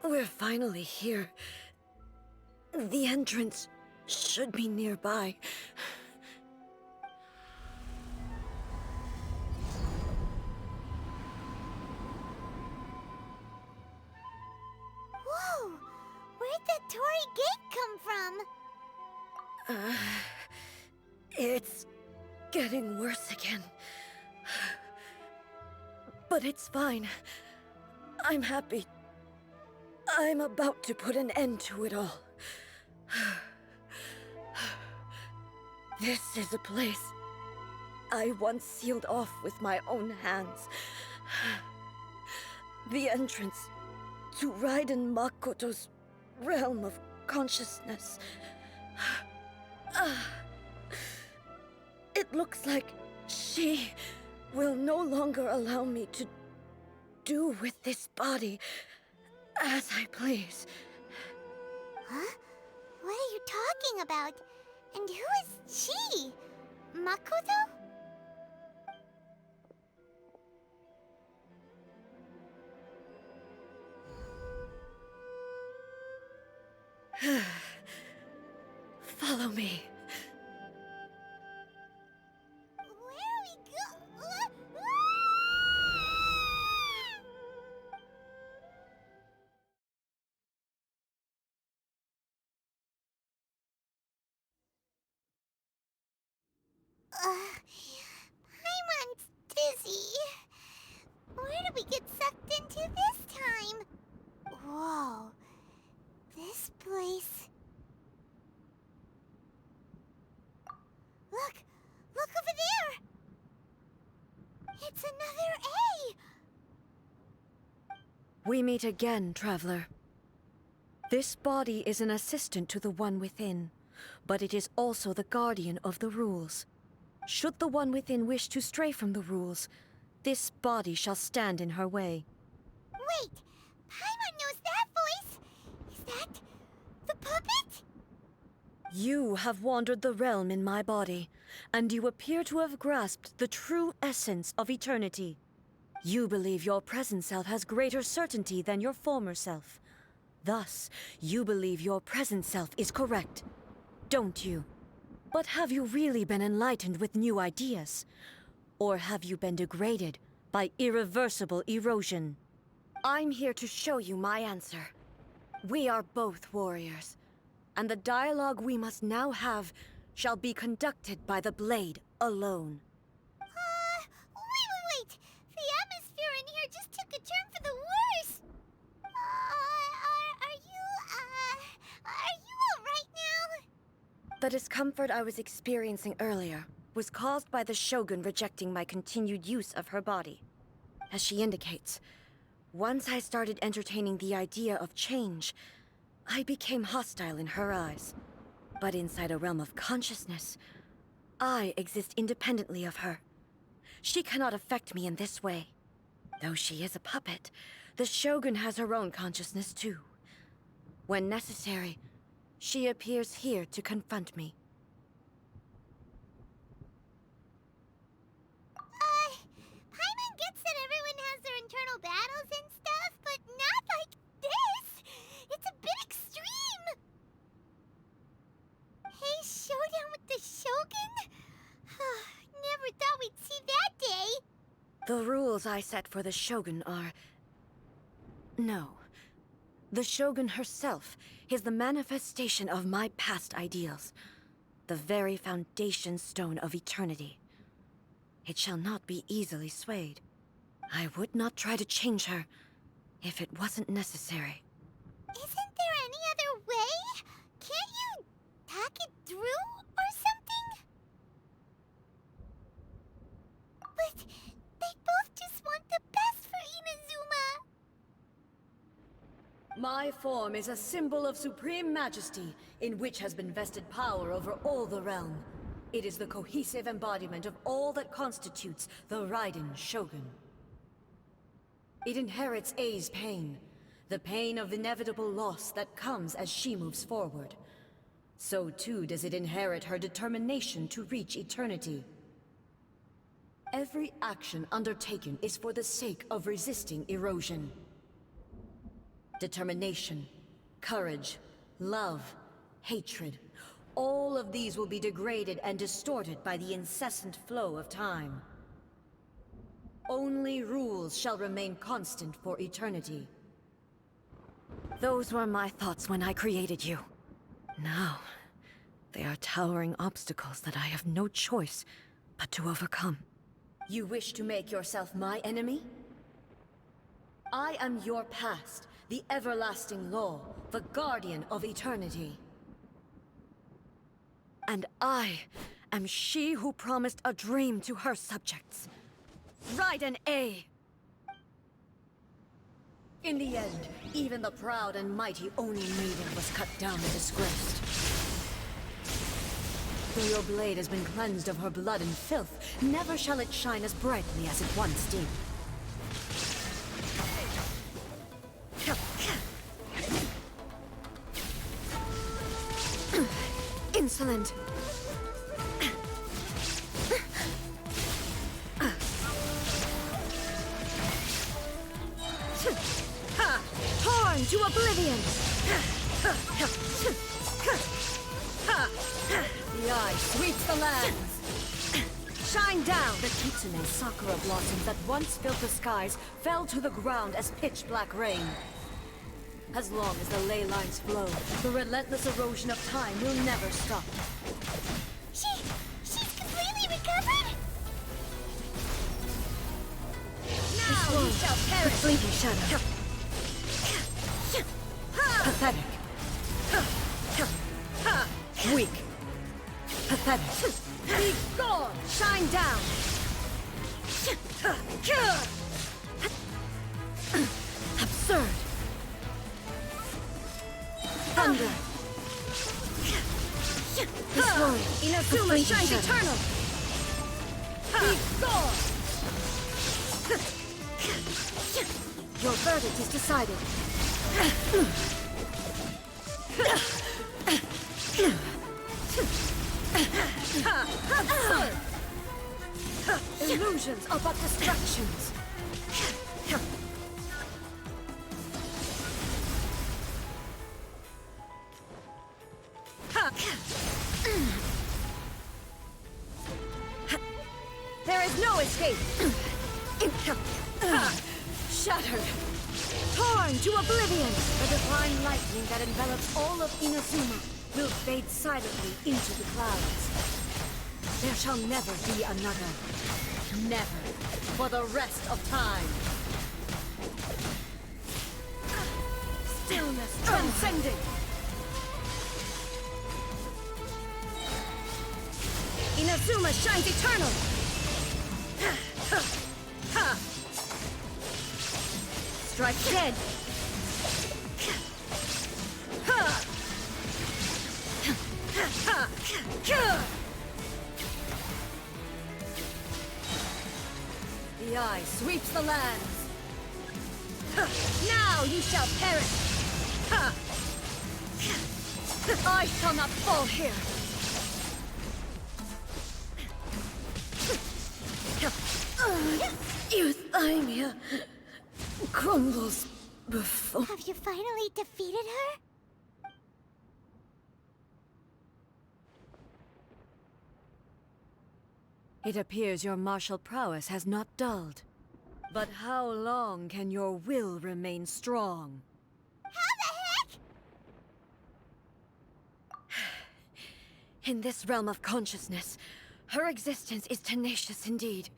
We're finally here. The entrance should be nearby. Whoa! Where'd that Torii gate come from? It's getting worse again. But it's fine. I'm happy. I'm about to put an end to it all. This is a place I once sealed off with my own hands. The entrance to Raiden Makoto's realm of consciousness. It looks like she will no longer allow me to do with this body as I please. Huh? What are you talking about? And who is she? Makoto? Follow me. Where are we Paimon's dizzy. Where did we get sucked into this time? Whoa. This place... Look! Look over there! It's another A! We meet again, traveler. This body is an assistant to the One Within, but it is also the guardian of the rules. Should the One Within wish to stray from the rules, this body shall stand in her way. Wait! Paimon knows that voice! Is that... the puppet? You have wandered the realm in my body, and you appear to have grasped the true essence of eternity. You believe your present self has greater certainty than your former self. Thus, you believe your present self is correct, don't you? But have you really been enlightened with new ideas? Or have you been degraded by irreversible erosion? I'm here to show you my answer. We are both warriors, and the dialogue we must now have shall be conducted by the blade alone. Wait! The atmosphere in here just took a turn for the worse! Are you alright now? The discomfort I was experiencing earlier was caused by the Shogun rejecting my continued use of her body. As she indicates, once I started entertaining the idea of change, I became hostile in her eyes. But inside a realm of consciousness, I exist independently of her. She cannot affect me in this way. Though she is a puppet, the Shogun has her own consciousness too. When necessary, She appears here to confront me. Paimon gets that everyone has their internal battles and stuff, but not like this! It's a bit extreme! Hey, showdown with the Shogun? Never thought we'd see that day! The rules I set for the Shogun are... No. The Shogun herself is the manifestation of my past ideals. The very foundation stone of eternity. It shall not be easily swayed. I would not try to change her if it wasn't necessary. Isn't there any other way? Can't you talk it through or something? But they both just want the best for Inazuma. My form is a symbol of supreme majesty, in which has been vested power over all the realm. It is the cohesive embodiment of all that constitutes the Raiden Shogun. It inherits Ei's pain, the pain of inevitable loss that comes as she moves forward. So too does it inherit her determination to reach eternity. Every action undertaken is for the sake of resisting erosion. Determination, courage, love, hatred. All of these will be degraded and distorted by the incessant flow of time. Only rules shall remain constant for eternity. Those were my thoughts when I created you. Now, they are towering obstacles that I have no choice but to overcome. You wish to make yourself my enemy? I am your past, the everlasting law, the guardian of eternity. And I am she who promised a dream to her subjects. Raiden A. In the end, even the proud and mighty Oni maiden was cut down and disgraced. Though your blade has been cleansed of her blood and filth, never shall it shine as brightly as it once did. Insolent! Torn to oblivion! The eye sweeps the lands! Shine down! The Kitsune sakura blossoms that once filled the skies fell to the ground as pitch-black rain. As long as the ley lines flow, the relentless erosion of time will never stop. She's completely recovered? Now you shall perish! The fleeting shadow. Pathetic. Weak. Pathetic. Be gone! Shine down! Absurd! Thunder! Destroy! Inazuma shines eternal! Be gone! Your verdict is decided. Absurd! Illusions are but distractions. There is no escape! Shattered! Torn to oblivion! The divine lightning that envelops all of Inazuma will fade silently into the clouds. There shall never be another. Never. For the rest of time. Stillness transcending! Inazuma shines eternal! Strike dead! The eye sweeps the lands! Now you shall perish! I shall not fall here! Euthymia crumbles before... Have you finally defeated her? It appears your martial prowess has not dulled. But how long can your will remain strong? How the heck? In this realm of consciousness, her existence is tenacious indeed.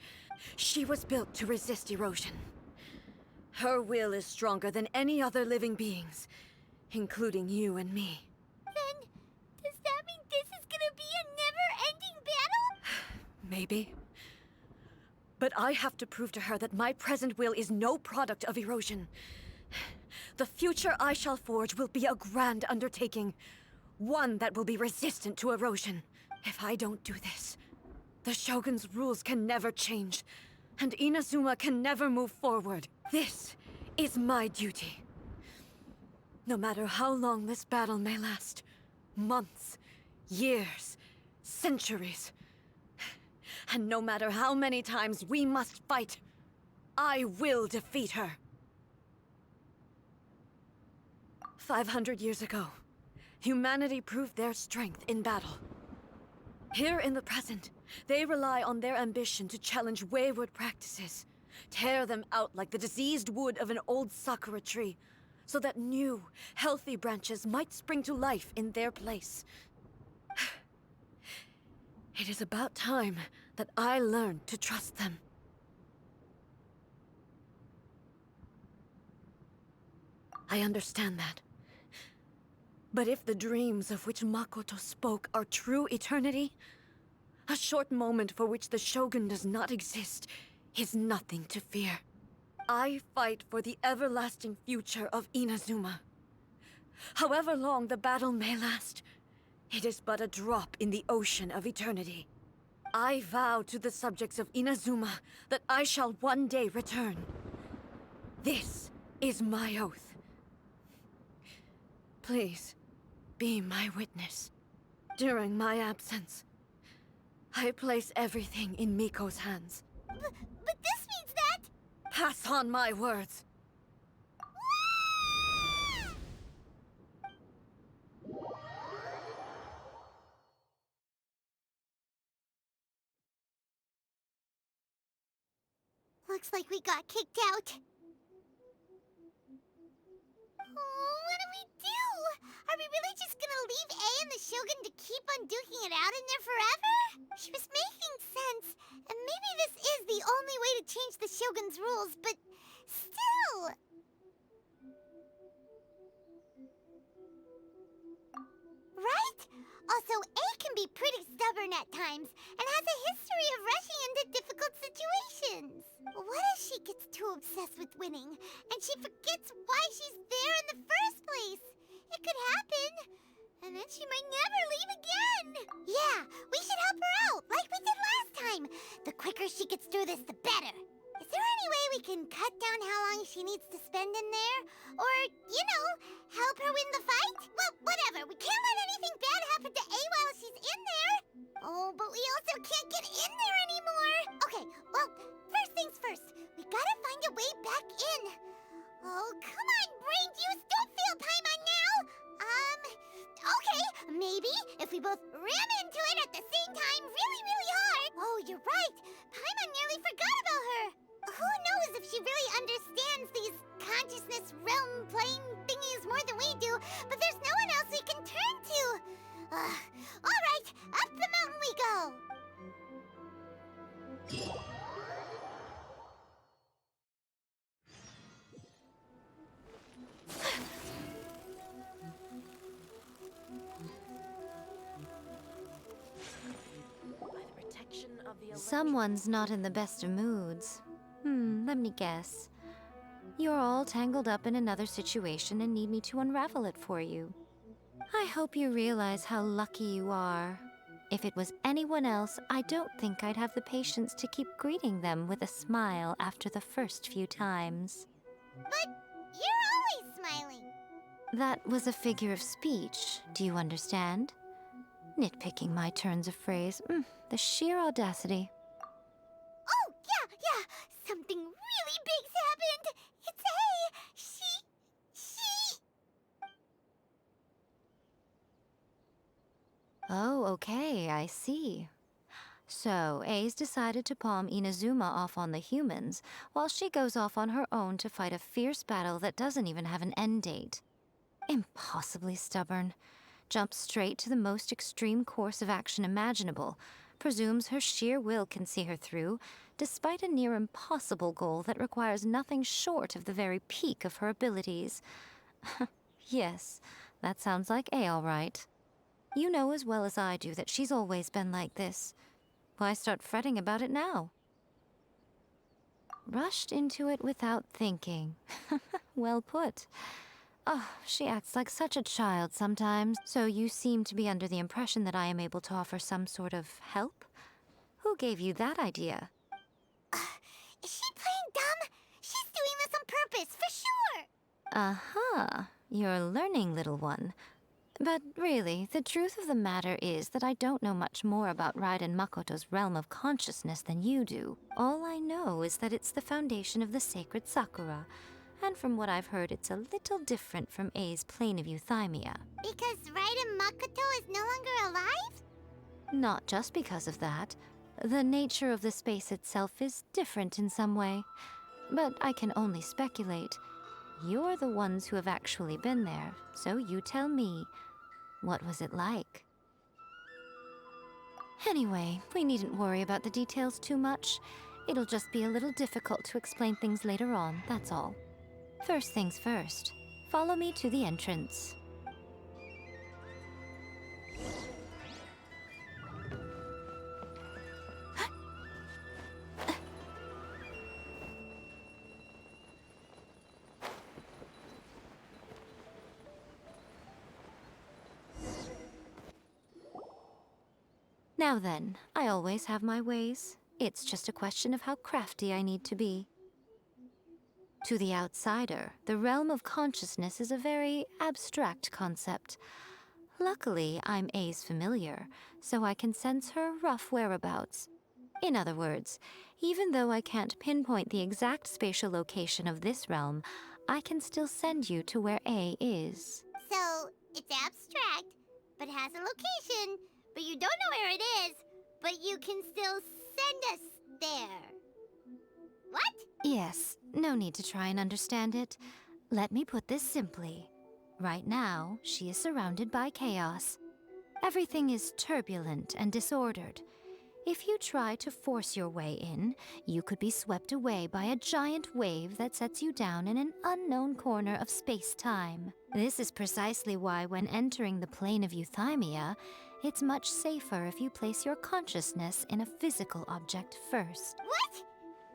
She was built to resist erosion. Her will is stronger than any other living being's, including you and me. Then, does that mean this is gonna be a never-ending battle? Maybe. But I have to prove to her that my present will is no product of erosion. The future I shall forge will be a grand undertaking. One that will be resistant to erosion. If I don't do this, the Shogun's rules can never change, and Inazuma can never move forward. This is my duty. No matter how long this battle may last, months, years, centuries, and no matter how many times we must fight, I will defeat her. 500 years ago, humanity proved their strength in battle. Here in the present, they rely on their ambition to challenge wayward practices, tear them out like the diseased wood of an old sakura tree, so that new, healthy branches might spring to life in their place. It is about time that I learned to trust them. I understand that. But if the dreams of which Makoto spoke are true eternity, a short moment for which the Shogun does not exist is nothing to fear. I fight for the everlasting future of Inazuma. However long the battle may last, it is but a drop in the ocean of eternity. I vow to the subjects of Inazuma that I shall one day return. This is my oath. Please, be my witness. During my absence, I place everything in Miko's hands. But this means that... Pass on my words. Looks like we got kicked out. Oh, what do we do? Are we really just gonna leave A and the Shogun to keep on duking it out in there forever? She was making sense, and maybe this is the only way to change the Shogun's rules, but still... Right? Also, A can be pretty stubborn at times, and has a history of rushing into difficult situations. What if she gets too obsessed with winning, and she forgets why she's there in the first place? It could happen, and then she might never leave again. Yeah, we should help her out, like we did last time. The quicker she gets through this, the better. Is there any way we can cut down how long she needs to spend in there? Or, you know, help her win the fight? Well, whatever. We can't let anything bad happen to A while she's in there. Oh, but we also can't get in there anymore. Okay, well, first things first. We gotta find a way back in. Oh, come on, brain juice. Don't fail Paimon now. Okay, maybe if we both ram into it at the same time really, really hard. Oh, you're right. Paimon nearly forgot about her. Who knows if she really understands these consciousness realm playing thingies more than we do, but there's no one else we can turn to. All right, up the mountain we go. Someone's not in the best of moods. Let me guess. You're all tangled up in another situation and need me to unravel it for you. I hope you realize how lucky you are. If it was anyone else, I don't think I'd have the patience to keep greeting them with a smile after the first few times. But you're always smiling. That was a figure of speech, do you understand? Nitpicking my turns of phrase. The sheer audacity. Oh, yeah. Something really big's happened. It's A. She... Oh, okay, I see. So, A's decided to palm Inazuma off on the humans, while she goes off on her own to fight a fierce battle that doesn't even have an end date. Impossibly stubborn. Jumps straight to the most extreme course of action imaginable, presumes her sheer will can see her through, despite a near impossible goal that requires nothing short of the very peak of her abilities. Yes, that sounds like A all right. You know as well as I do that she's always been like this. Why start fretting about it now? Rushed into it without thinking. Well put. Oh, she acts like such a child sometimes. So you seem to be under the impression that I am able to offer some sort of help? Who gave you that idea? Is she playing dumb? She's doing this on purpose, for sure! Uh-huh. You're learning, little one. But really, the truth of the matter is that I don't know much more about Raiden Makoto's realm of consciousness than you do. All I know is that it's the foundation of the sacred Sakura, and from what I've heard, it's a little different from A's plane of euthymia. Because Raiden Makoto is no longer alive? Not just because of that. The nature of the space itself is different in some way. But I can only speculate. You're the ones who have actually been there, so you tell me. What was it like? Anyway, we needn't worry about the details too much. It'll just be a little difficult to explain things later on, that's all. First things first. Follow me to the entrance. Now then, I always have my ways. It's just a question of how crafty I need to be. To the outsider, the realm of consciousness is a very abstract concept. Luckily, I'm A's familiar, so I can sense her rough whereabouts. In other words, even though I can't pinpoint the exact spatial location of this realm, I can still send you to where A is. So, it's abstract, but has a location, but you don't know where it is, but you can still send us there. What? Yes, no need to try and understand it. Let me put this simply. Right now, she is surrounded by chaos. Everything is turbulent and disordered. If you try to force your way in, you could be swept away by a giant wave that sets you down in an unknown corner of space-time. This is precisely why when entering the plane of euthymia, it's much safer if you place your consciousness in a physical object first. What?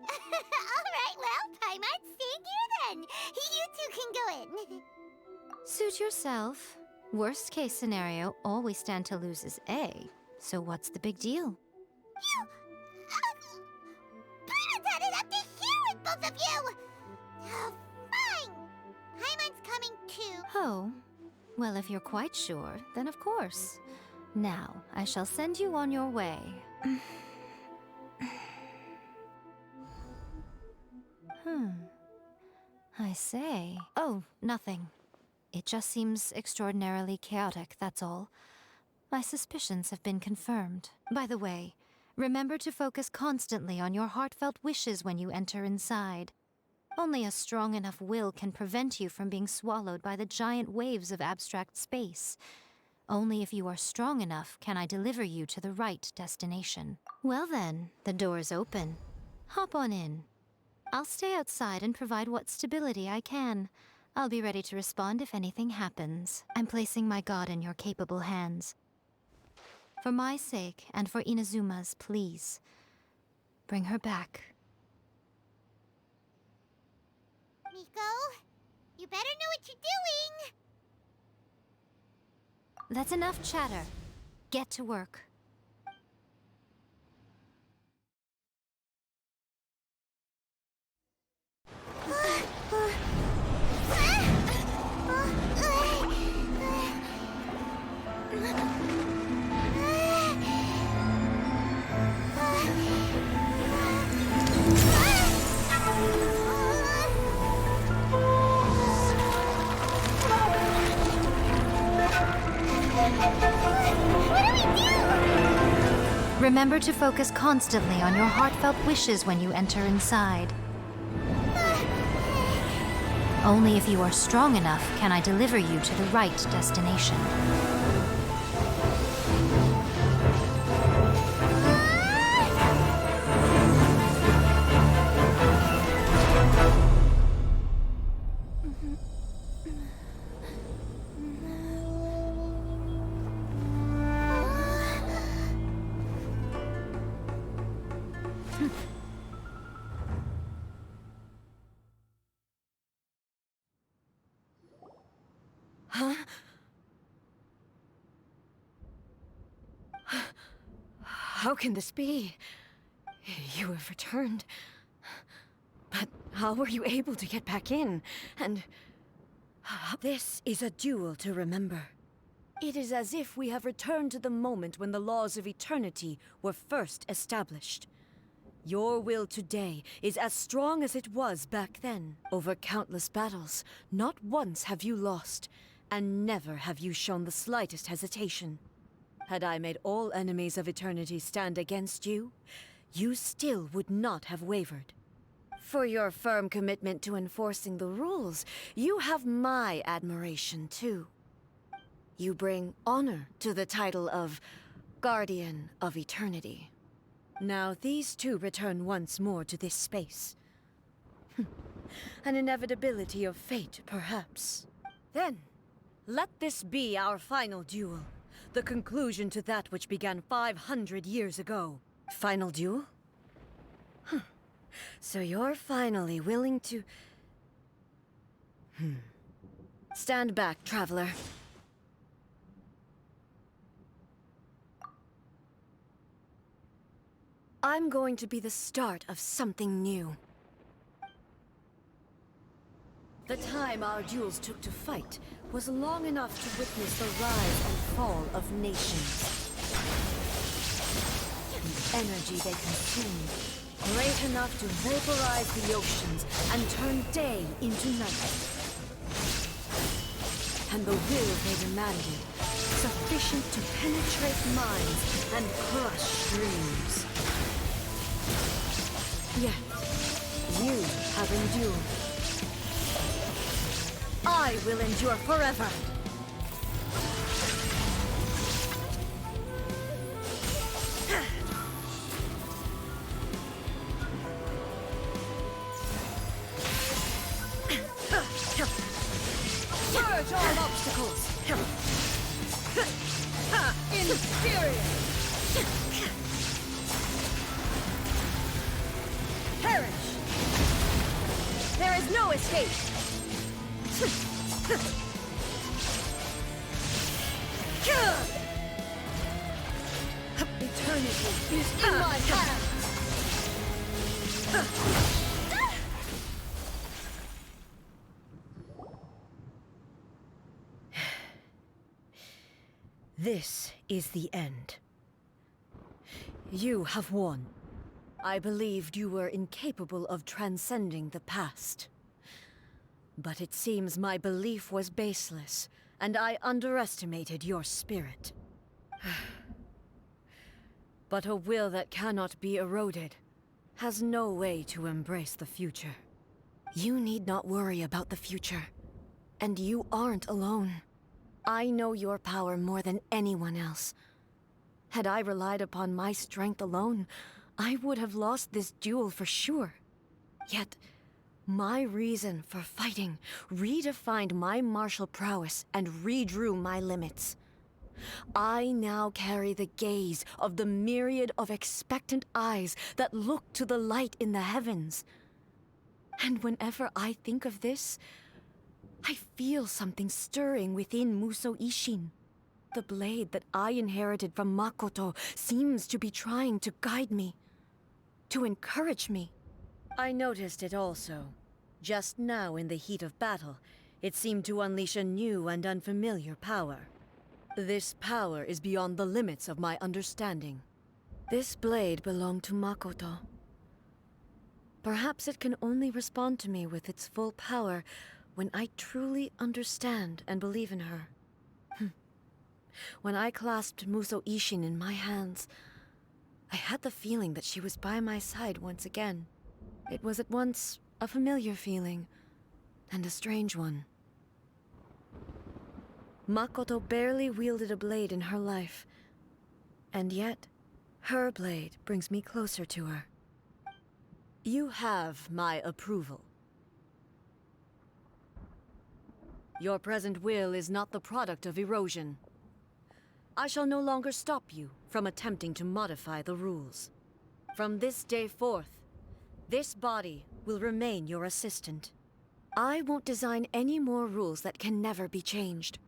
Alright, well, Paimon, stand here then. You two can go in. Suit yourself. Worst case scenario, all we stand to lose is A. So what's the big deal? You... Paimon's had it up to here with both of you! Oh, fine! Paimon's coming too. Oh, well, if you're quite sure, then of course. Now, I shall send you on your way. I say. Oh, nothing. It just seems extraordinarily chaotic, that's all. My suspicions have been confirmed. By the way, remember to focus constantly on your heartfelt wishes when you enter inside. Only a strong enough will can prevent you from being swallowed by the giant waves of abstract space. Only if you are strong enough can I deliver you to the right destination. Well then, the door is open. Hop on in. I'll stay outside and provide what stability I can. I'll be ready to respond if anything happens. I'm placing my god in your capable hands. For my sake, and for Inazuma's, please. Bring her back. Miko, you better know what you're doing! That's enough chatter. Get to work. Remember to focus constantly on your heartfelt wishes when you enter inside. Only if you are strong enough can I deliver you to the right destination. Huh? How can this be? You have returned. But how were you able to get back in? And this is a duel to remember. It is as if we have returned to the moment when the laws of eternity were first established. Your will today is as strong as it was back then. Over countless battles, not once have you lost, and never have you shown the slightest hesitation. Had I made all enemies of eternity stand against you, you still would not have wavered. For your firm commitment to enforcing the rules, you have my admiration too. You bring honor to the title of Guardian of Eternity. Now these two return once more to this space. An inevitability of fate, perhaps. Then, let this be our final duel. The conclusion to that which began 500 years ago. Final duel? So you're finally willing to... Stand back, traveler. I'm going to be the start of something new. The time our duels took to fight was long enough to witness the rise and fall of nations. The energy they consumed, great enough to vaporize the oceans and turn day into night. And the will they demanded, sufficient to penetrate minds and crush dreams. Yet, you have endured. I will endure forever! Purge all obstacles! Inferior! Perish! There is no escape! Eternity is in my hands! This is the end. You have won. I believed you were incapable of transcending the past. But it seems my belief was baseless, and I underestimated your spirit. But a will that cannot be eroded has no way to embrace the future. You need not worry about the future, and you aren't alone. I know your power more than anyone else. Had I relied upon my strength alone, I would have lost this duel for sure. Yet, my reason for fighting redefined my martial prowess and redrew my limits. I now carry the gaze of the myriad of expectant eyes that look to the light in the heavens. And whenever I think of this, I feel something stirring within Musou Ishin. The blade that I inherited from Makoto seems to be trying to guide me, to encourage me. I noticed it also. Just now in the heat of battle, it seemed to unleash a new and unfamiliar power. This power is beyond the limits of my understanding. This blade belonged to Makoto. Perhaps it can only respond to me with its full power when I truly understand and believe in her. When I clasped Musou Ishin in my hands, I had the feeling that she was by my side once again. It was at once a familiar feeling and a strange one. Makoto barely wielded a blade in her life, and yet her blade brings me closer to her. You have my approval. Your present will is not the product of erosion. I shall no longer stop you from attempting to modify the rules. From this day forth, this body will remain your assistant. I won't design any more rules that can never be changed.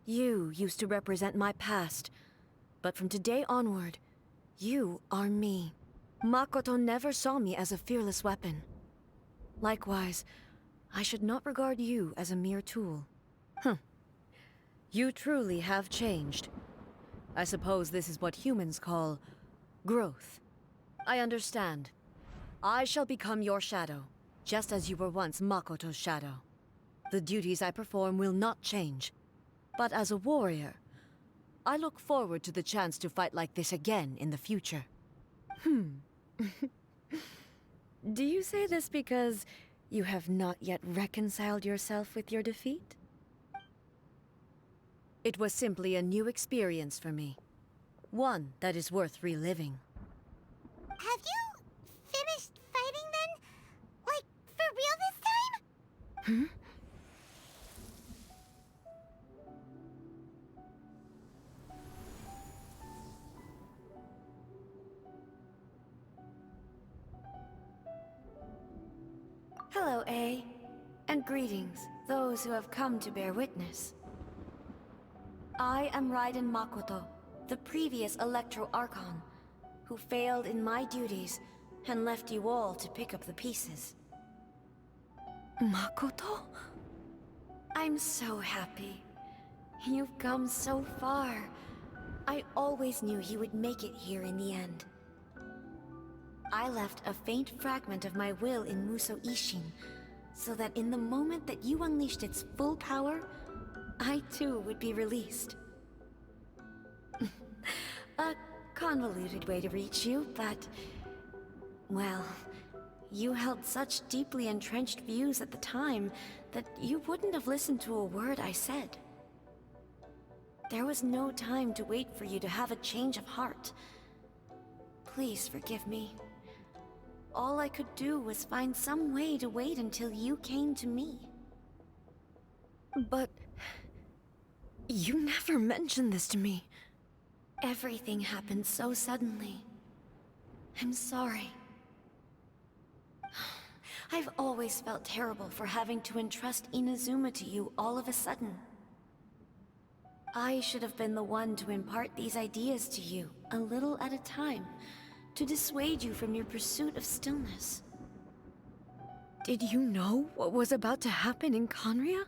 You used to represent my past, but from today onward, you are me. Makoto never saw me as a fearless weapon. Likewise, I should not regard you as a mere tool. You truly have changed. I suppose this is what humans call growth. I understand. I shall become your shadow, just as you were once Makoto's shadow. The duties I perform will not change. But as a warrior, I look forward to the chance to fight like this again in the future. Do you say this because you have not yet reconciled yourself with your defeat? It was simply a new experience for me. One that is worth reliving. Have you finished fighting then? Like, for real this time? Hello, A. And greetings, those who have come to bear witness. I am Raiden Makoto, the previous Electro Archon, who failed in my duties and left you all to pick up the pieces. Makoto? I'm so happy. You've come so far. I always knew you would make it here in the end. I left a faint fragment of my will in Muso Ishin, so that in the moment that you unleashed its full power, I too would be released. A convoluted way to reach you, but... well, you held such deeply entrenched views at the time that you wouldn't have listened to a word I said. There was no time to wait for you to have a change of heart. Please forgive me. All I could do was find some way to wait until you came to me. But... you never mentioned this to me. Everything happened so suddenly. I'm sorry. I've always felt terrible for having to entrust Inazuma to you all of a sudden. I should have been the one to impart these ideas to you, a little at a time, to dissuade you from your pursuit of stillness. Did you know what was about to happen in Conria?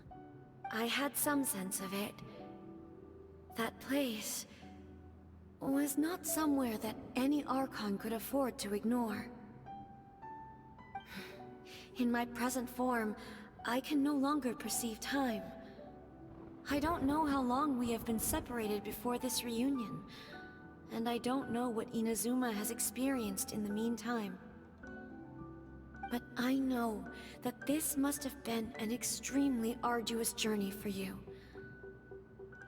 I had some sense of it. That place was not somewhere that any Archon could afford to ignore. In my present form, I can no longer perceive time. I don't know how long we have been separated before this reunion, and I don't know what Inazuma has experienced in the meantime. But I know that this must have been an extremely arduous journey for you.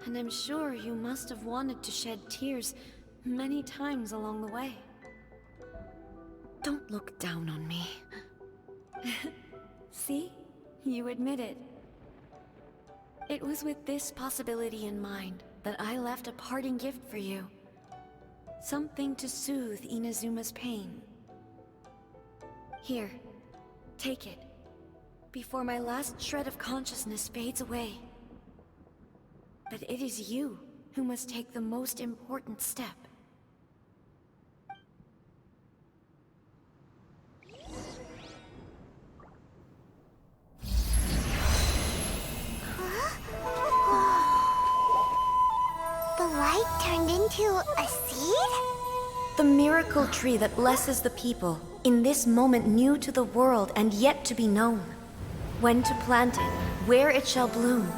And I'm sure you must have wanted to shed tears many times along the way. Don't look down on me. See? You admit it. It was with this possibility in mind that I left a parting gift for you. Something to soothe Inazuma's pain. Here, take it, before my last shred of consciousness fades away. But it is you who must take the most important step. The light turned into a seed? The miracle tree that blesses the people, in this moment new to the world and yet to be known. When to plant it, where it shall bloom,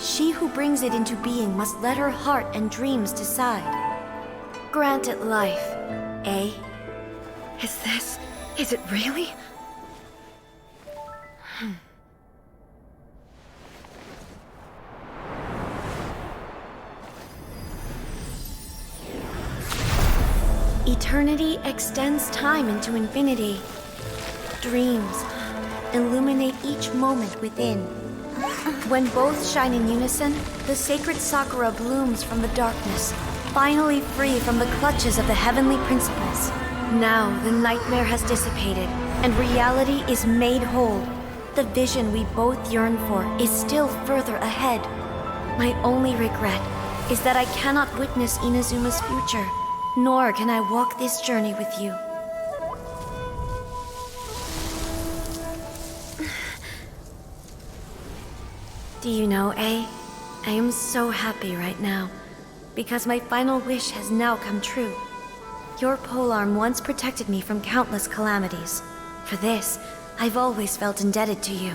she who brings it into being must let her heart and dreams decide. Grant it life, A? Is it really? Eternity extends time into infinity. Dreams illuminate each moment within. When both shine in unison, the sacred Sakura blooms from the darkness, finally free from the clutches of the heavenly principles. Now the nightmare has dissipated, and reality is made whole. The vision we both yearn for is still further ahead. My only regret is that I cannot witness Inazuma's future, nor can I walk this journey with you. Do you know, A? I am so happy right now, because my final wish has now come true. Your polearm once protected me from countless calamities. For this, I've always felt indebted to you.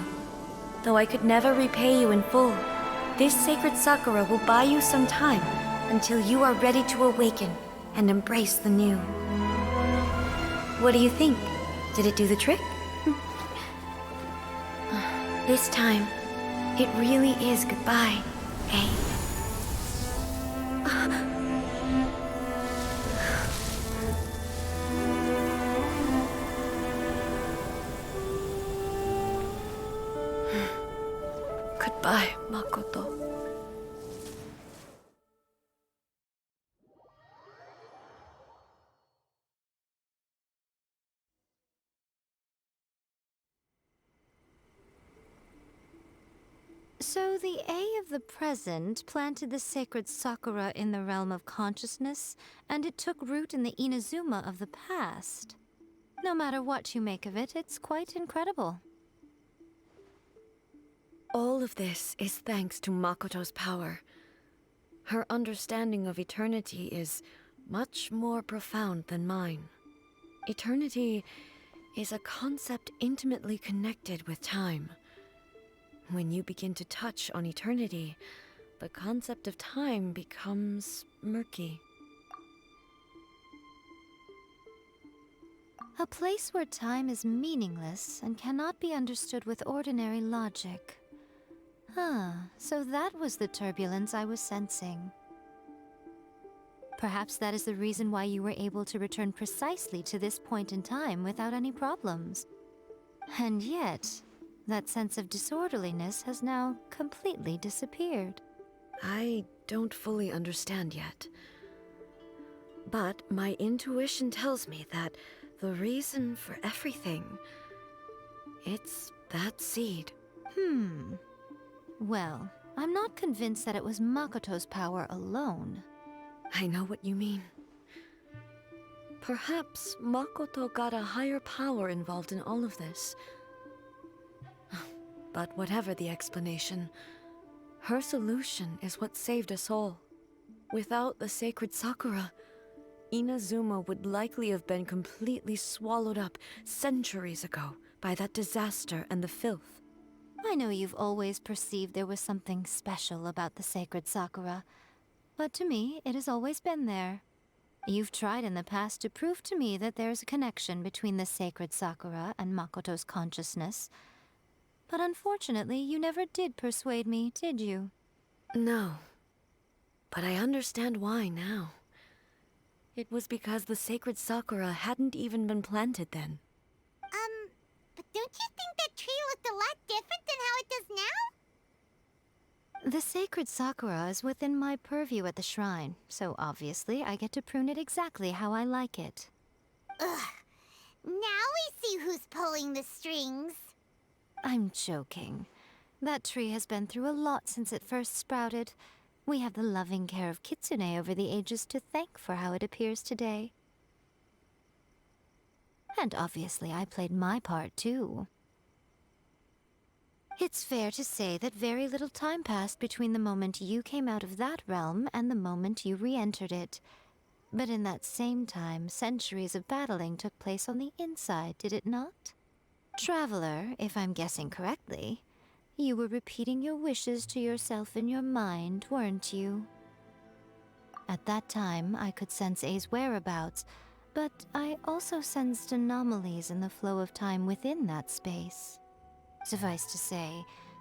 Though I could never repay you in full, this sacred Sakura will buy you some time until you are ready to awaken and embrace the new. What do you think? Did it do the trick? This time, it really is goodbye, eh? Goodbye, Makoto. So the A of the present planted the sacred Sakura in the realm of consciousness, and it took root in the Inazuma of the past. No matter what you make of it, it's quite incredible. All of this is thanks to Makoto's power. Her understanding of eternity is much more profound than mine. Eternity is a concept intimately connected with time. When you begin to touch on eternity, the concept of time becomes murky. A place where time is meaningless and cannot be understood with ordinary logic. So that was the turbulence I was sensing. Perhaps that is the reason why you were able to return precisely to this point in time without any problems. And yet, that sense of disorderliness has now completely disappeared. I don't fully understand yet. But my intuition tells me that the reason for everything, it's that seed. Well, I'm not convinced that it was Makoto's power alone. I know what you mean. Perhaps Makoto got a higher power involved in all of this. But whatever the explanation, her solution is what saved us all. Without the sacred Sakura, Inazuma would likely have been completely swallowed up centuries ago by that disaster and the filth. I know you've always perceived there was something special about the sacred Sakura, but to me, it has always been there. You've tried in the past to prove to me that there's a connection between the sacred Sakura and Makoto's consciousness, but unfortunately, you never did persuade me, did you? No. But I understand why now. It was because the sacred Sakura hadn't even been planted then. But don't you think that tree looked a lot different than how it does now? The sacred Sakura is within my purview at the shrine, so obviously I get to prune it exactly how I like it. Ugh. Now we see who's pulling the strings. I'm joking. That tree has been through a lot since it first sprouted. We have the loving care of Kitsune over the ages to thank for how it appears today. And obviously I played my part too. It's fair to say that very little time passed between the moment you came out of that realm and the moment you re-entered it. But in that same time, centuries of battling took place on the inside, did it not? Traveler, if I'm guessing correctly, you were repeating your wishes to yourself in your mind, weren't you? At that time, I could sense A's whereabouts, but I also sensed anomalies in the flow of time within that space. Suffice to say,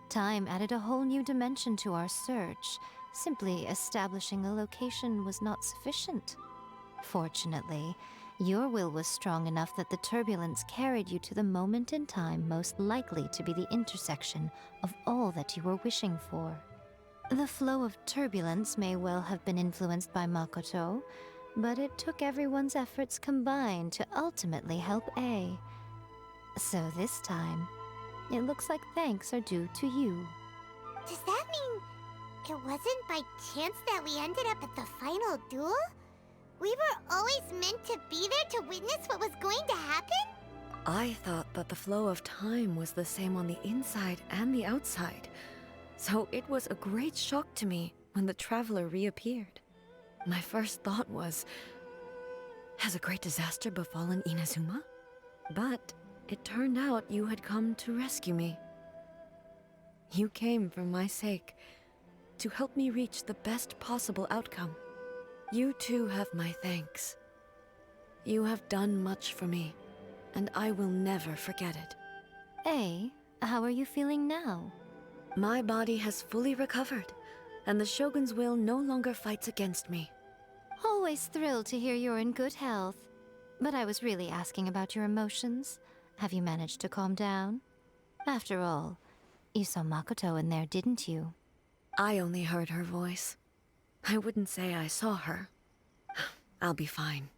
time added a whole new dimension to our search. Simply establishing a location was not sufficient. Fortunately, your will was strong enough that the turbulence carried you to the moment in time most likely to be the intersection of all that you were wishing for. The flow of turbulence may well have been influenced by Makoto, but it took everyone's efforts combined to ultimately help A. So this time, it looks like thanks are due to you. Does that mean it wasn't by chance that we ended up at the final duel? We were always meant to be there to witness what was going to happen? I thought that the flow of time was the same on the inside and the outside, so it was a great shock to me when the traveler reappeared. My first thought was, has a great disaster befallen Inazuma? But it turned out you had come to rescue me. You came for my sake, to help me reach the best possible outcome. You too have my thanks. You have done much for me, and I will never forget it. A, how are you feeling now? My body has fully recovered, and the Shogun's will no longer fights against me. Always thrilled to hear you're in good health. But I was really asking about your emotions. Have you managed to calm down? After all, you saw Makoto in there, didn't you? I only heard her voice. I wouldn't say I saw her. I'll be fine.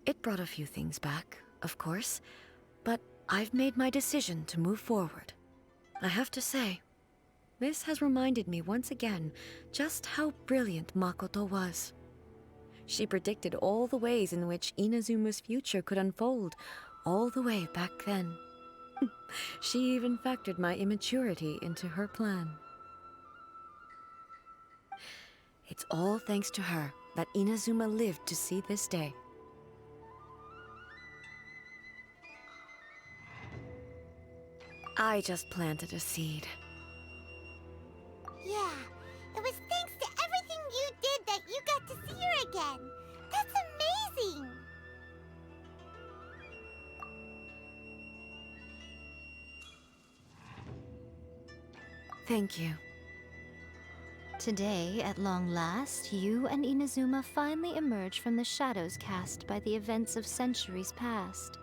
It brought a few things back, of course, but I've made my decision to move forward. I have to say, this has reminded me once again just how brilliant Makoto was. She predicted all the ways in which Inazuma's future could unfold, all the way back then. She even factored my immaturity into her plan. It's all thanks to her that Inazuma lived to see this day. I just planted a seed. Yeah, it was thanks to everything you did that you got to see her again. That's amazing! Thank you. Today, at long last, you and Inazuma finally emerge from the shadows cast by the events of centuries past.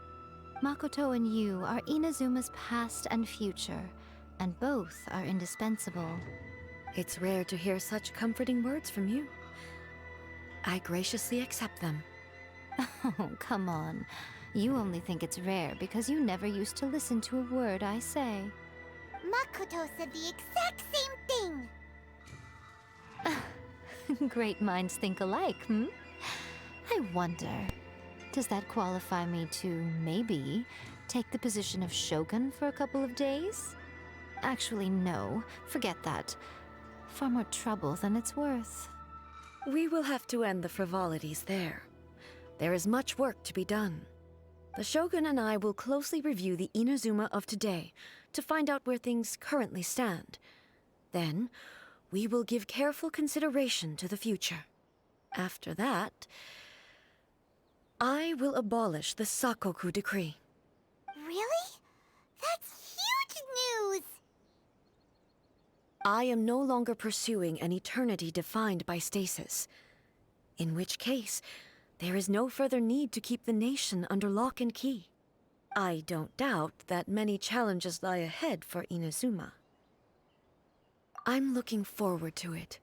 Makoto and you are Inazuma's past and future, and both are indispensable. It's rare to hear such comforting words from you. I graciously accept them. Oh, come on. You only think it's rare because you never used to listen to a word I say. Makoto said the exact same thing! Great minds think alike, hmm? I wonder, does that qualify me to, maybe, take the position of Shogun for a couple of days? Actually, no. Forget that. Far more trouble than it's worth. We will have to end the frivolities there. There is much work to be done. The Shogun and I will closely review the Inazuma of today to find out where things currently stand. Then, we will give careful consideration to the future. After that, I will abolish the Sakoku decree. Really? That's huge news! I am no longer pursuing an eternity defined by stasis. In which case, there is no further need to keep the nation under lock and key. I don't doubt that many challenges lie ahead for Inazuma. I'm looking forward to it.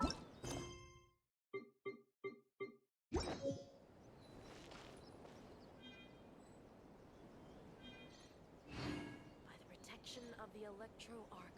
By the protection of the Electro Archive.